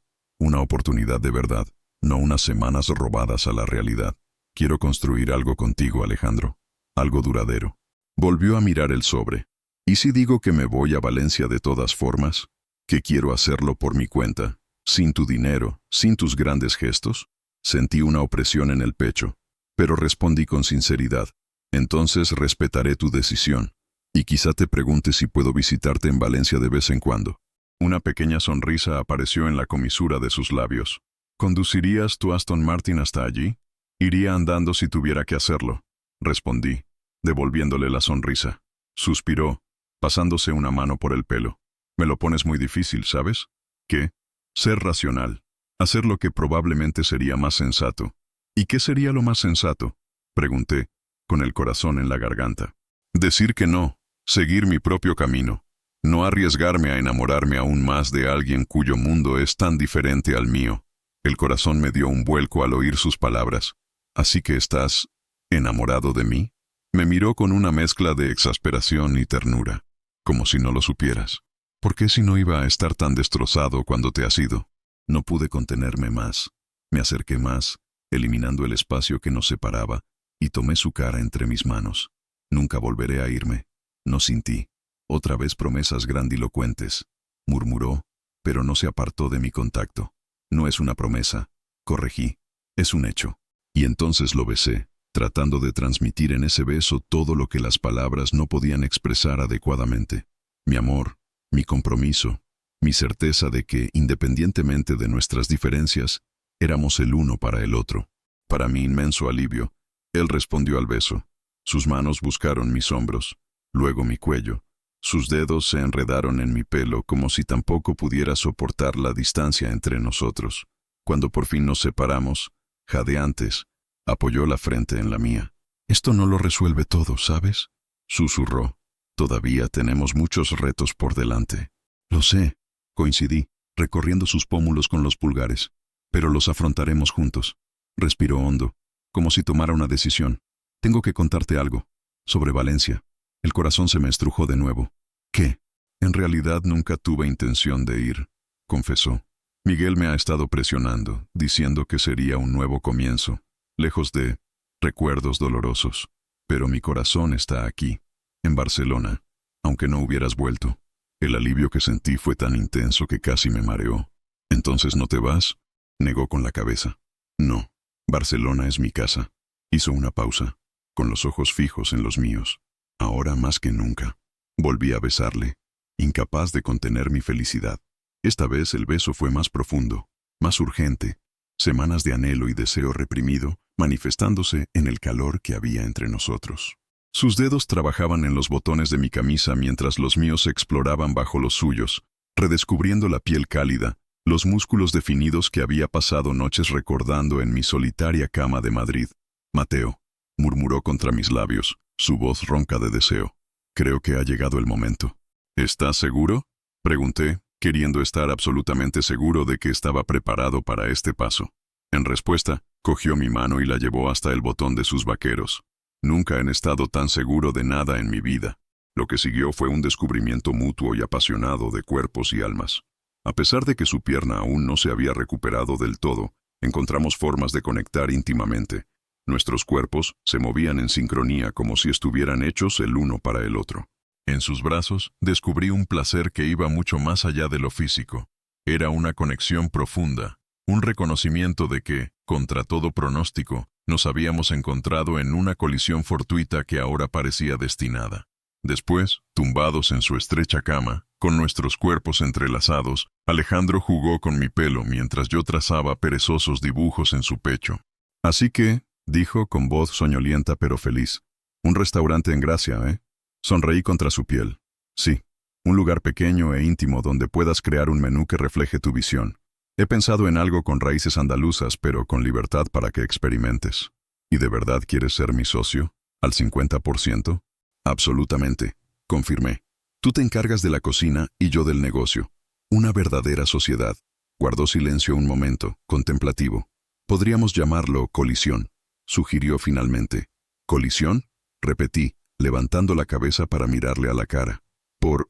de verdad, no unas semanas robadas a la realidad. Quiero construir algo contigo, Alejandro, algo duradero. Volvió a mirar el sobre. ¿Y si digo que me voy a Valencia de todas formas? ¿Que quiero hacerlo por mi cuenta, sin tu dinero, sin tus grandes gestos? Sentí una opresión en el pecho, pero respondí con sinceridad. Entonces respetaré tu decisión. Y quizá te pregunte si puedo visitarte en Valencia de vez en cuando. Una pequeña sonrisa apareció en la comisura de sus labios. ¿Conducirías tu Aston Martin hasta allí? Iría andando si tuviera que hacerlo, respondí, devolviéndole la sonrisa. Suspiró, pasándose una mano por el pelo. Me lo pones muy difícil, ¿sabes? ¿Qué? Ser racional. Hacer lo que probablemente sería más sensato. ¿Y qué sería lo más sensato?, pregunté, con el corazón en la garganta. Decir que no. Seguir mi propio camino. No arriesgarme a enamorarme aún más de alguien cuyo mundo es tan diferente al mío. El corazón me dio un vuelco al oír sus palabras. ¿Así que estás enamorado de mí? Me miró con una mezcla de exasperación y ternura, como si no lo supieras. ¿Por qué si no iba a estar tan destrozado cuando te has ido? No pude contenerme más. Me acerqué más, eliminando el espacio que nos separaba, y tomé su cara entre mis manos. Nunca volveré a irme. No sin ti. Otra vez promesas grandilocuentes, murmuró, pero no se apartó de mi contacto. No es una promesa, corregí, es un hecho. Y entonces lo besé, tratando de transmitir en ese beso todo lo que las palabras no podían expresar adecuadamente. Mi amor, mi compromiso, mi certeza de que, independientemente de nuestras diferencias, éramos el uno para el otro. Para mi inmenso alivio, él respondió al beso. Sus manos buscaron mis hombros, luego mi cuello. Sus dedos se enredaron en mi pelo como si tampoco pudiera soportar la distancia entre nosotros. Cuando por fin nos separamos, jadeantes, apoyó la frente en la mía. Esto no lo resuelve todo, ¿sabes?, susurró. Todavía tenemos muchos retos por delante. Lo sé, coincidí, recorriendo sus pómulos con los pulgares. Pero los afrontaremos juntos. Respiró hondo, como si tomara una decisión. Tengo que contarte algo. Sobre Valencia. El corazón se me estrujó de nuevo. ¿Qué? En realidad nunca tuve intención de ir, confesó. Miguel me ha estado presionando, diciendo que sería un nuevo comienzo, lejos de recuerdos dolorosos. Pero mi corazón está aquí, en Barcelona, aunque no hubieras vuelto. El alivio que sentí fue tan intenso que casi me mareó. ¿Entonces no te vas?, negó con la cabeza. No, Barcelona es mi casa. Hizo una pausa, con los ojos fijos en los míos. Ahora más que nunca. Volví a besarle, incapaz de contener mi felicidad. Esta vez el beso fue más profundo, más urgente. Semanas de anhelo y deseo reprimido, manifestándose en el calor que había entre nosotros. Sus dedos trabajaban en los botones de mi camisa mientras los míos exploraban bajo los suyos, redescubriendo la piel cálida, los músculos definidos que había pasado noches recordando en mi solitaria cama de Madrid. Mateo, murmuró contra mis labios, su voz ronca de deseo. Creo que ha llegado el momento. ¿Estás seguro?, pregunté, queriendo estar absolutamente seguro de que estaba preparado para este paso. En respuesta, cogió mi mano y la llevó hasta el botón de sus vaqueros. Nunca he estado tan seguro de nada en mi vida. Lo que siguió fue un descubrimiento mutuo y apasionado de cuerpos y almas. A pesar de que su pierna aún no se había recuperado del todo, encontramos formas de conectar íntimamente. Nuestros cuerpos se movían en sincronía como si estuvieran hechos el uno para el otro. En sus brazos descubrí un placer que iba mucho más allá de lo físico. Era una conexión profunda, un reconocimiento de que, contra todo pronóstico, nos habíamos encontrado en una colisión fortuita que ahora parecía destinada. Después, tumbados en su estrecha cama, con nuestros cuerpos entrelazados, Alejandro jugó con mi pelo mientras yo trazaba perezosos dibujos en su pecho. Así que, dijo con voz soñolienta pero feliz, un restaurante en Gracia, ¿eh? Sonreí contra su piel. Sí, un lugar pequeño e íntimo donde puedas crear un menú que refleje tu visión. He pensado en algo con raíces andaluzas, pero con libertad para que experimentes. ¿Y de verdad quieres ser mi socio? ¿Al 50%? Absolutamente, confirmé. Tú te encargas de la cocina y yo del negocio. Una verdadera sociedad. Guardó silencio un momento, contemplativo. Podríamos llamarlo colisión, sugirió finalmente. ¿Colisión? Repetí, levantando la cabeza para mirarle a la cara. ¿Por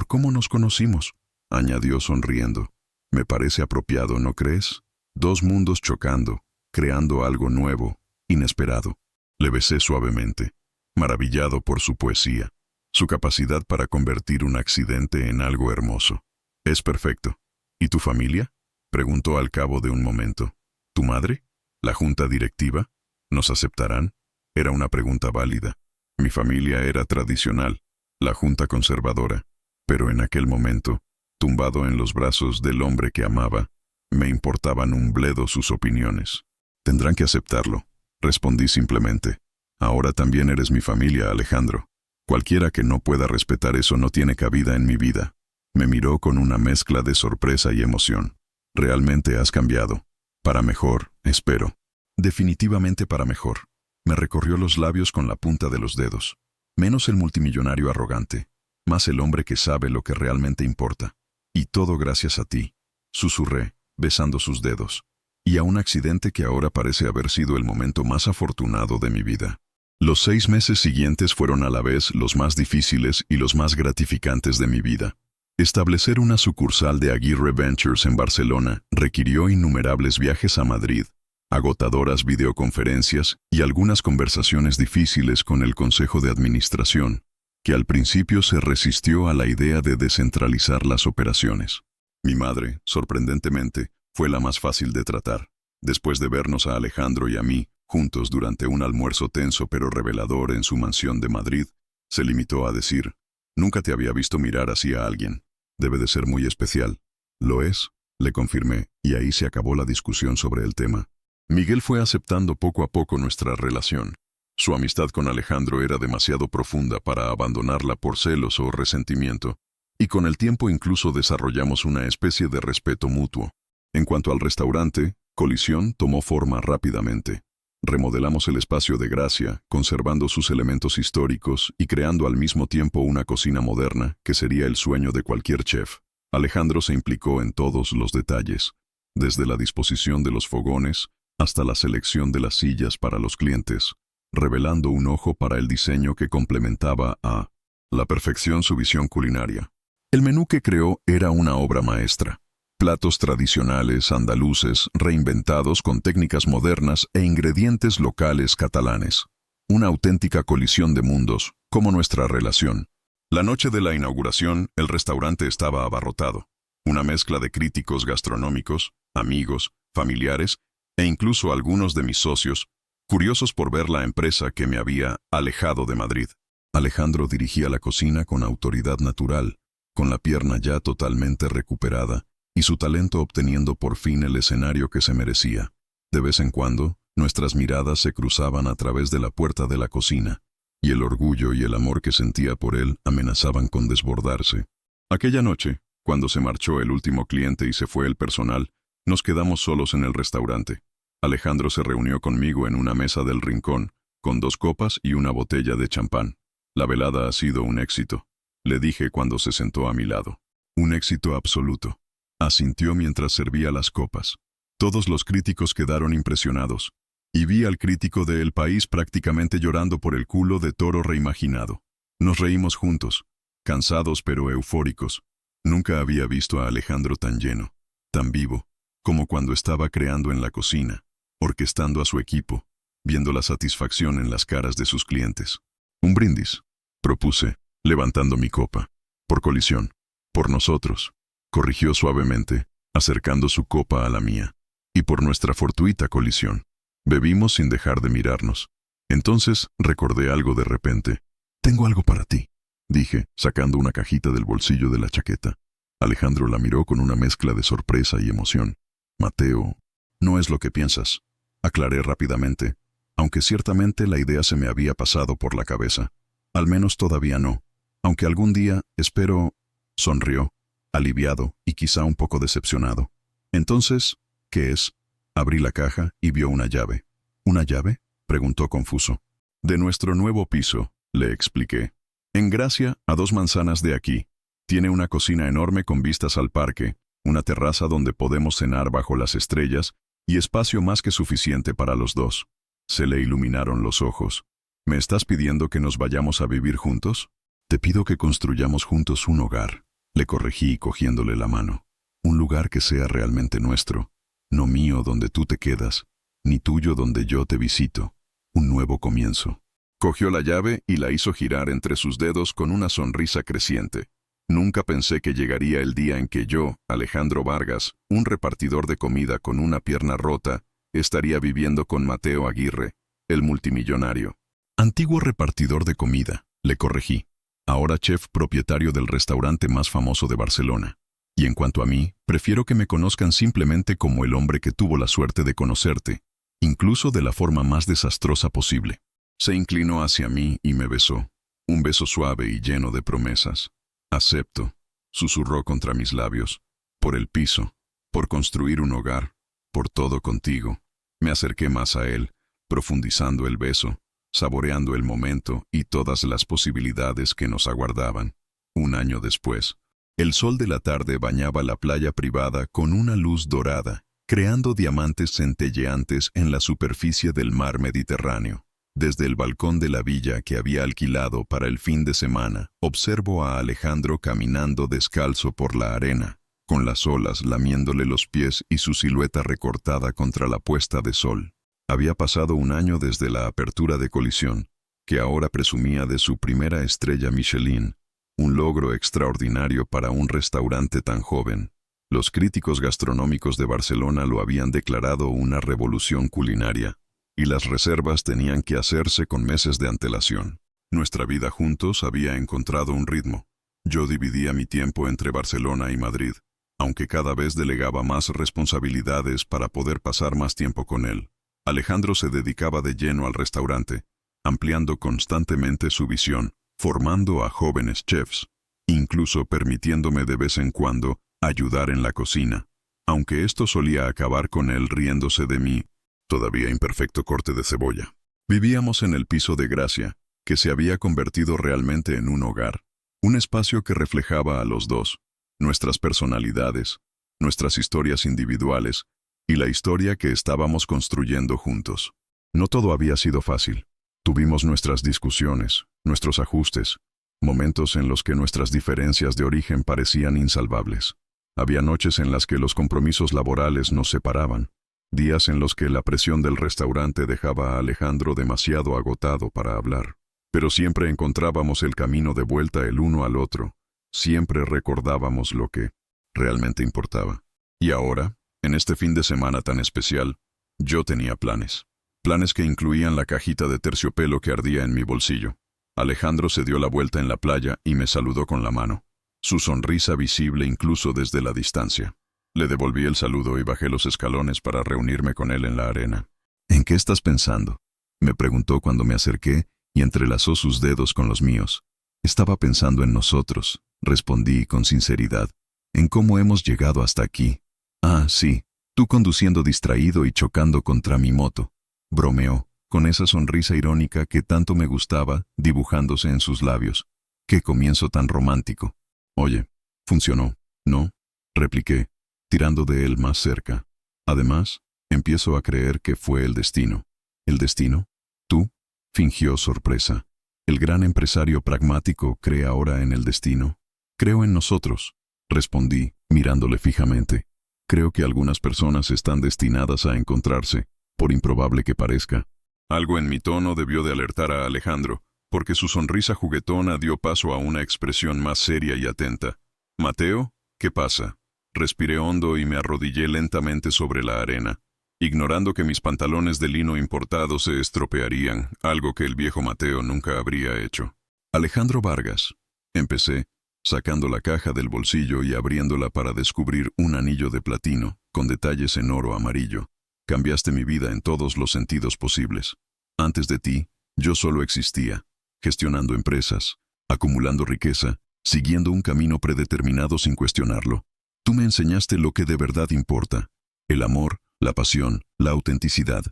cómo nos conocimos? Añadió sonriendo. Me parece apropiado, ¿no crees? Dos mundos chocando, creando algo nuevo, inesperado. Le besé suavemente, maravillado por su poesía, su capacidad para convertir un accidente en algo hermoso. Es perfecto. ¿Y tu familia? Preguntó al cabo de un momento. ¿Tu madre? ¿La junta directiva? ¿Nos aceptarán? Era una pregunta válida. Mi familia era tradicional, la junta conservadora, pero en aquel momento, tumbado en los brazos del hombre que amaba, me importaban un bledo sus opiniones. Tendrán que aceptarlo, respondí simplemente. Ahora también eres mi familia, Alejandro. Cualquiera que no pueda respetar eso no tiene cabida en mi vida. Me miró con una mezcla de sorpresa y emoción. Realmente has cambiado. Para mejor, espero. Definitivamente para mejor. Me recorrió los labios con la punta de los dedos. Menos el multimillonario arrogante, más el hombre que sabe lo que realmente importa. Y todo gracias a ti, susurré, besando sus dedos. Y a un accidente que ahora parece haber sido el momento más afortunado de mi vida. Los 6 meses siguientes fueron a la vez los más difíciles y los más gratificantes de mi vida. Establecer una sucursal de Aguirre Ventures en Barcelona requirió innumerables viajes a Madrid, agotadoras videoconferencias y algunas conversaciones difíciles con el Consejo de Administración, que al principio se resistió a la idea de descentralizar las operaciones. Mi madre, sorprendentemente, fue la más fácil de tratar. Después de vernos a Alejandro y a mí, juntos durante un almuerzo tenso pero revelador en su mansión de Madrid, se limitó a decir, «Nunca te había visto mirar así a alguien. Debe de ser muy especial». «Lo es», le confirmé, y ahí se acabó la discusión sobre el tema. Miguel fue aceptando poco a poco nuestra relación. Su amistad con Alejandro era demasiado profunda para abandonarla por celos o resentimiento, y con el tiempo incluso desarrollamos una especie de respeto mutuo. En cuanto al restaurante, Colisión tomó forma rápidamente. Remodelamos el espacio de Gracia, conservando sus elementos históricos y creando al mismo tiempo una cocina moderna que sería el sueño de cualquier chef. Alejandro se implicó en todos los detalles, desde la disposición de los fogones hasta la selección de las sillas para los clientes, revelando un ojo para el diseño que complementaba a la perfección su visión culinaria. El menú que creó era una obra maestra. Platos tradicionales andaluces reinventados con técnicas modernas e ingredientes locales catalanes. Una auténtica colisión de mundos, como nuestra relación. La noche de la inauguración, el restaurante estaba abarrotado. Una mezcla de críticos gastronómicos, amigos, familiares e incluso algunos de mis socios, curiosos por ver la empresa que me había alejado de Madrid. Alejandro dirigía la cocina con autoridad natural, con la pierna ya totalmente recuperada, y su talento obteniendo por fin el escenario que se merecía. De vez en cuando, nuestras miradas se cruzaban a través de la puerta de la cocina, y el orgullo y el amor que sentía por él amenazaban con desbordarse. Aquella noche, cuando se marchó el último cliente y se fue el personal, nos quedamos solos en el restaurante. Alejandro se reunió conmigo en una mesa del rincón, con 2 copas y una botella de champán. La velada ha sido un éxito, le dije cuando se sentó a mi lado. Un éxito absoluto. Asintió mientras servía las copas. Todos los críticos quedaron impresionados. y vi al crítico de El País prácticamente llorando por el culo de toro reimaginado. Nos reímos juntos, cansados pero eufóricos. Nunca había visto a Alejandro tan lleno, tan vivo, como cuando estaba creando en la cocina, orquestando a su equipo, viendo la satisfacción en las caras de sus clientes. Un brindis, propuse, levantando mi copa. Por colisión. Por nosotros, corrigió suavemente, acercando su copa a la mía. Y por nuestra fortuita colisión. Bebimos sin dejar de mirarnos. Entonces recordé algo de repente. Tengo algo para ti, dije, sacando una cajita del bolsillo de la chaqueta. Alejandro la miró con una mezcla de sorpresa y emoción. Mateo, no es lo que piensas, aclaré rápidamente, aunque ciertamente la idea se me había pasado por la cabeza. Al menos todavía no, aunque algún día, espero, sonrió, aliviado y quizá un poco decepcionado. Entonces, ¿qué es? Abrí la caja y vio una llave. ¿Una llave?, preguntó confuso. De nuestro nuevo piso, le expliqué. En Gracia, a 2 manzanas de aquí. Tiene una cocina enorme con vistas al parque, una terraza donde podemos cenar bajo las estrellas y espacio más que suficiente para los dos. Se le iluminaron los ojos. ¿Me estás pidiendo que nos vayamos a vivir juntos? Te pido que construyamos juntos un hogar, le corregí cogiéndole la mano. Un lugar que sea realmente nuestro, no mío donde tú te quedas, ni tuyo donde yo te visito. Un nuevo comienzo. Cogió la llave y la hizo girar entre sus dedos con una sonrisa creciente. Nunca pensé que llegaría el día en que yo, Alejandro Vargas, un repartidor de comida con una pierna rota, estaría viviendo con Mateo Aguirre, el multimillonario. Antiguo repartidor de comida, le corregí. Ahora chef propietario del restaurante más famoso de Barcelona. Y en cuanto a mí, prefiero que me conozcan simplemente como el hombre que tuvo la suerte de conocerte, incluso de la forma más desastrosa posible. Se inclinó hacia mí y me besó. Un beso suave y lleno de promesas. Acepto, susurró contra mis labios. Por el piso, por construir un hogar, por todo contigo. Me acerqué más a él, profundizando el beso, saboreando el momento y todas las posibilidades que nos aguardaban. Un año después, el sol de la tarde bañaba la playa privada con una luz dorada, creando diamantes centelleantes en la superficie del mar Mediterráneo. Desde el balcón de la villa que había alquilado para el fin de semana, observo a Alejandro caminando descalzo por la arena, con las olas lamiéndole los pies y su silueta recortada contra la puesta de sol. Había pasado un año desde la apertura de Colisión, que ahora presumía de su primera estrella Michelin, un logro extraordinario para un restaurante tan joven. Los críticos gastronómicos de Barcelona lo habían declarado una revolución culinaria, y las reservas tenían que hacerse con meses de antelación. Nuestra vida juntos había encontrado un ritmo. Yo dividía mi tiempo entre Barcelona y Madrid, aunque cada vez delegaba más responsabilidades para poder pasar más tiempo con él. Alejandro se dedicaba de lleno al restaurante, ampliando constantemente su visión, formando a jóvenes chefs, incluso permitiéndome de vez en cuando ayudar en la cocina, aunque esto solía acabar con él riéndose de mí, todavía imperfecto corte de cebolla. Vivíamos en el piso de Gracia, que se había convertido realmente en un hogar, un espacio que reflejaba a los dos, nuestras personalidades, nuestras historias individuales y la historia que estábamos construyendo juntos. No todo había sido fácil. Tuvimos nuestras discusiones, nuestros ajustes, momentos en los que nuestras diferencias de origen parecían insalvables. Había noches en las que los compromisos laborales nos separaban, días en los que la presión del restaurante dejaba a Alejandro demasiado agotado para hablar. Pero siempre encontrábamos el camino de vuelta el uno al otro, siempre recordábamos lo que realmente importaba. Y ahora, en este fin de semana tan especial, yo tenía planes. Planes que incluían la cajita de terciopelo que ardía en mi bolsillo. Alejandro se dio la vuelta en la playa y me saludó con la mano, su sonrisa visible incluso desde la distancia. Le devolví el saludo y bajé los escalones para reunirme con él en la arena. ¿En qué estás pensando?, me preguntó cuando me acerqué y entrelazó sus dedos con los míos. Estaba pensando en nosotros, respondí con sinceridad, en cómo hemos llegado hasta aquí. Ah, sí, tú conduciendo distraído y chocando contra mi moto, bromeó, con esa sonrisa irónica que tanto me gustaba, dibujándose en sus labios. ¡Qué comienzo tan romántico! Oye, funcionó, ¿no?, repliqué, tirando de él más cerca. Además, empiezo a creer que fue el destino. ¿El destino? ¿Tú? Fingió sorpresa. ¿El gran empresario pragmático cree ahora en el destino? Creo en nosotros, respondí, mirándole fijamente. Creo que algunas personas están destinadas a encontrarse, por improbable que parezca. Algo en mi tono debió de alertar a Alejandro, porque su sonrisa juguetona dio paso a una expresión más seria y atenta. «Mateo, ¿qué pasa?» Respiré hondo y me arrodillé lentamente sobre la arena, ignorando que mis pantalones de lino importado se estropearían, algo que el viejo Mateo nunca habría hecho. «Alejandro Vargas», empecé, sacando la caja del bolsillo y abriéndola para descubrir un anillo de platino, con detalles en oro amarillo. «Cambiaste mi vida en todos los sentidos posibles. Antes de ti, yo solo existía, gestionando empresas, acumulando riqueza, siguiendo un camino predeterminado sin cuestionarlo. Tú me enseñaste lo que de verdad importa, el amor, la pasión, la autenticidad».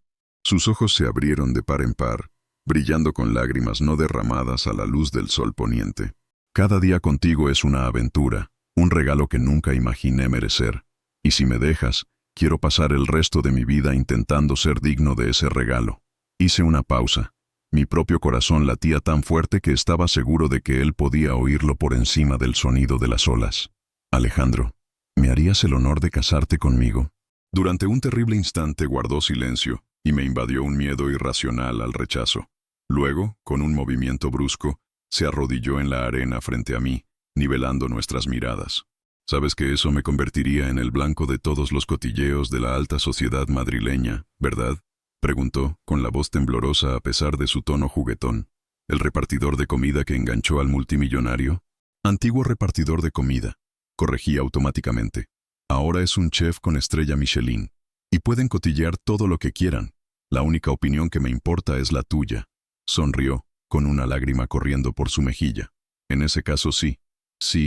Sus ojos se abrieron de par en par, brillando con lágrimas no derramadas a la luz del sol poniente. «Cada día contigo es una aventura, un regalo que nunca imaginé merecer. Y si me dejas, quiero pasar el resto de mi vida intentando ser digno de ese regalo». Hice una pausa. Mi propio corazón latía tan fuerte que estaba seguro de que él podía oírlo por encima del sonido de las olas. «Alejandro, ¿me harías el honor de casarte conmigo?» Durante un terrible instante guardó silencio y me invadió un miedo irracional al rechazo. Luego, con un movimiento brusco, se arrodilló en la arena frente a mí, nivelando nuestras miradas. «Sabes que eso me convertiría en el blanco de todos los cotilleos de la alta sociedad madrileña, ¿verdad?», preguntó, con la voz temblorosa a pesar de su tono juguetón. «¿El repartidor de comida que enganchó al multimillonario?» «Antiguo repartidor de comida», corregí automáticamente. «Ahora es un chef con estrella Michelin, y pueden cotillear todo lo que quieran. La única opinión que me importa es la tuya». Sonrió, con una lágrima corriendo por su mejilla. «En ese caso sí,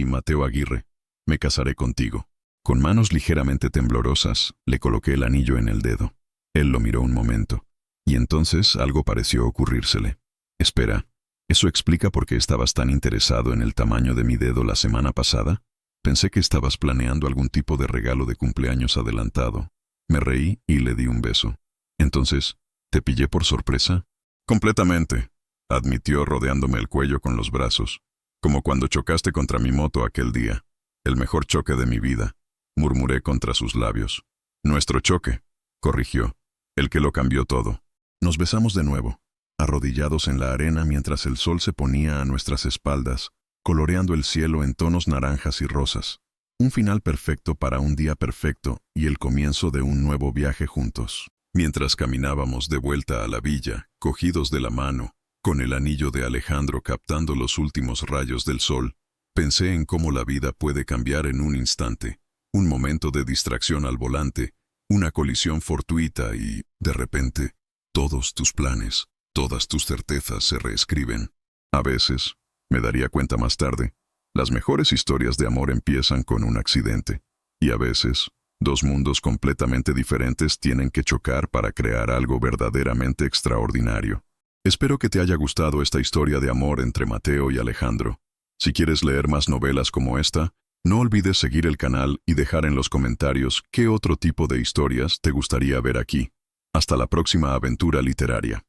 Mateo Aguirre, me casaré contigo». Con manos ligeramente temblorosas, le coloqué el anillo en el dedo. Él lo miró un momento, y entonces algo pareció ocurrírsele. «Espera, ¿eso explica por qué estabas tan interesado en el tamaño de mi dedo la semana pasada? Pensé que estabas planeando algún tipo de regalo de cumpleaños adelantado». Me reí y le di un beso. «Entonces, ¿te pillé por sorpresa?» «Completamente», admitió rodeándome el cuello con los brazos. «Como cuando chocaste contra mi moto aquel día. El mejor choque de mi vida», murmuré contra sus labios. «Nuestro choque», corrigió, «el que lo cambió todo». Nos besamos de nuevo, arrodillados en la arena mientras el sol se ponía a nuestras espaldas, coloreando el cielo en tonos naranjas y rosas. Un final perfecto para un día perfecto y el comienzo de un nuevo viaje juntos. Mientras caminábamos de vuelta a la villa, cogidos de la mano, con el anillo de Alejandro captando los últimos rayos del sol, pensé en cómo la vida puede cambiar en un instante, un momento de distracción al volante, una colisión fortuita y, de repente, todos tus planes, todas tus certezas se reescriben. A veces, me daría cuenta más tarde, las mejores historias de amor empiezan con un accidente. Y a veces, dos mundos completamente diferentes tienen que chocar para crear algo verdaderamente extraordinario. Espero que te haya gustado esta historia de amor entre Mateo y Alejandro. Si quieres leer más novelas como esta, no olvides seguir el canal y dejar en los comentarios qué otro tipo de historias te gustaría ver aquí. Hasta la próxima aventura literaria.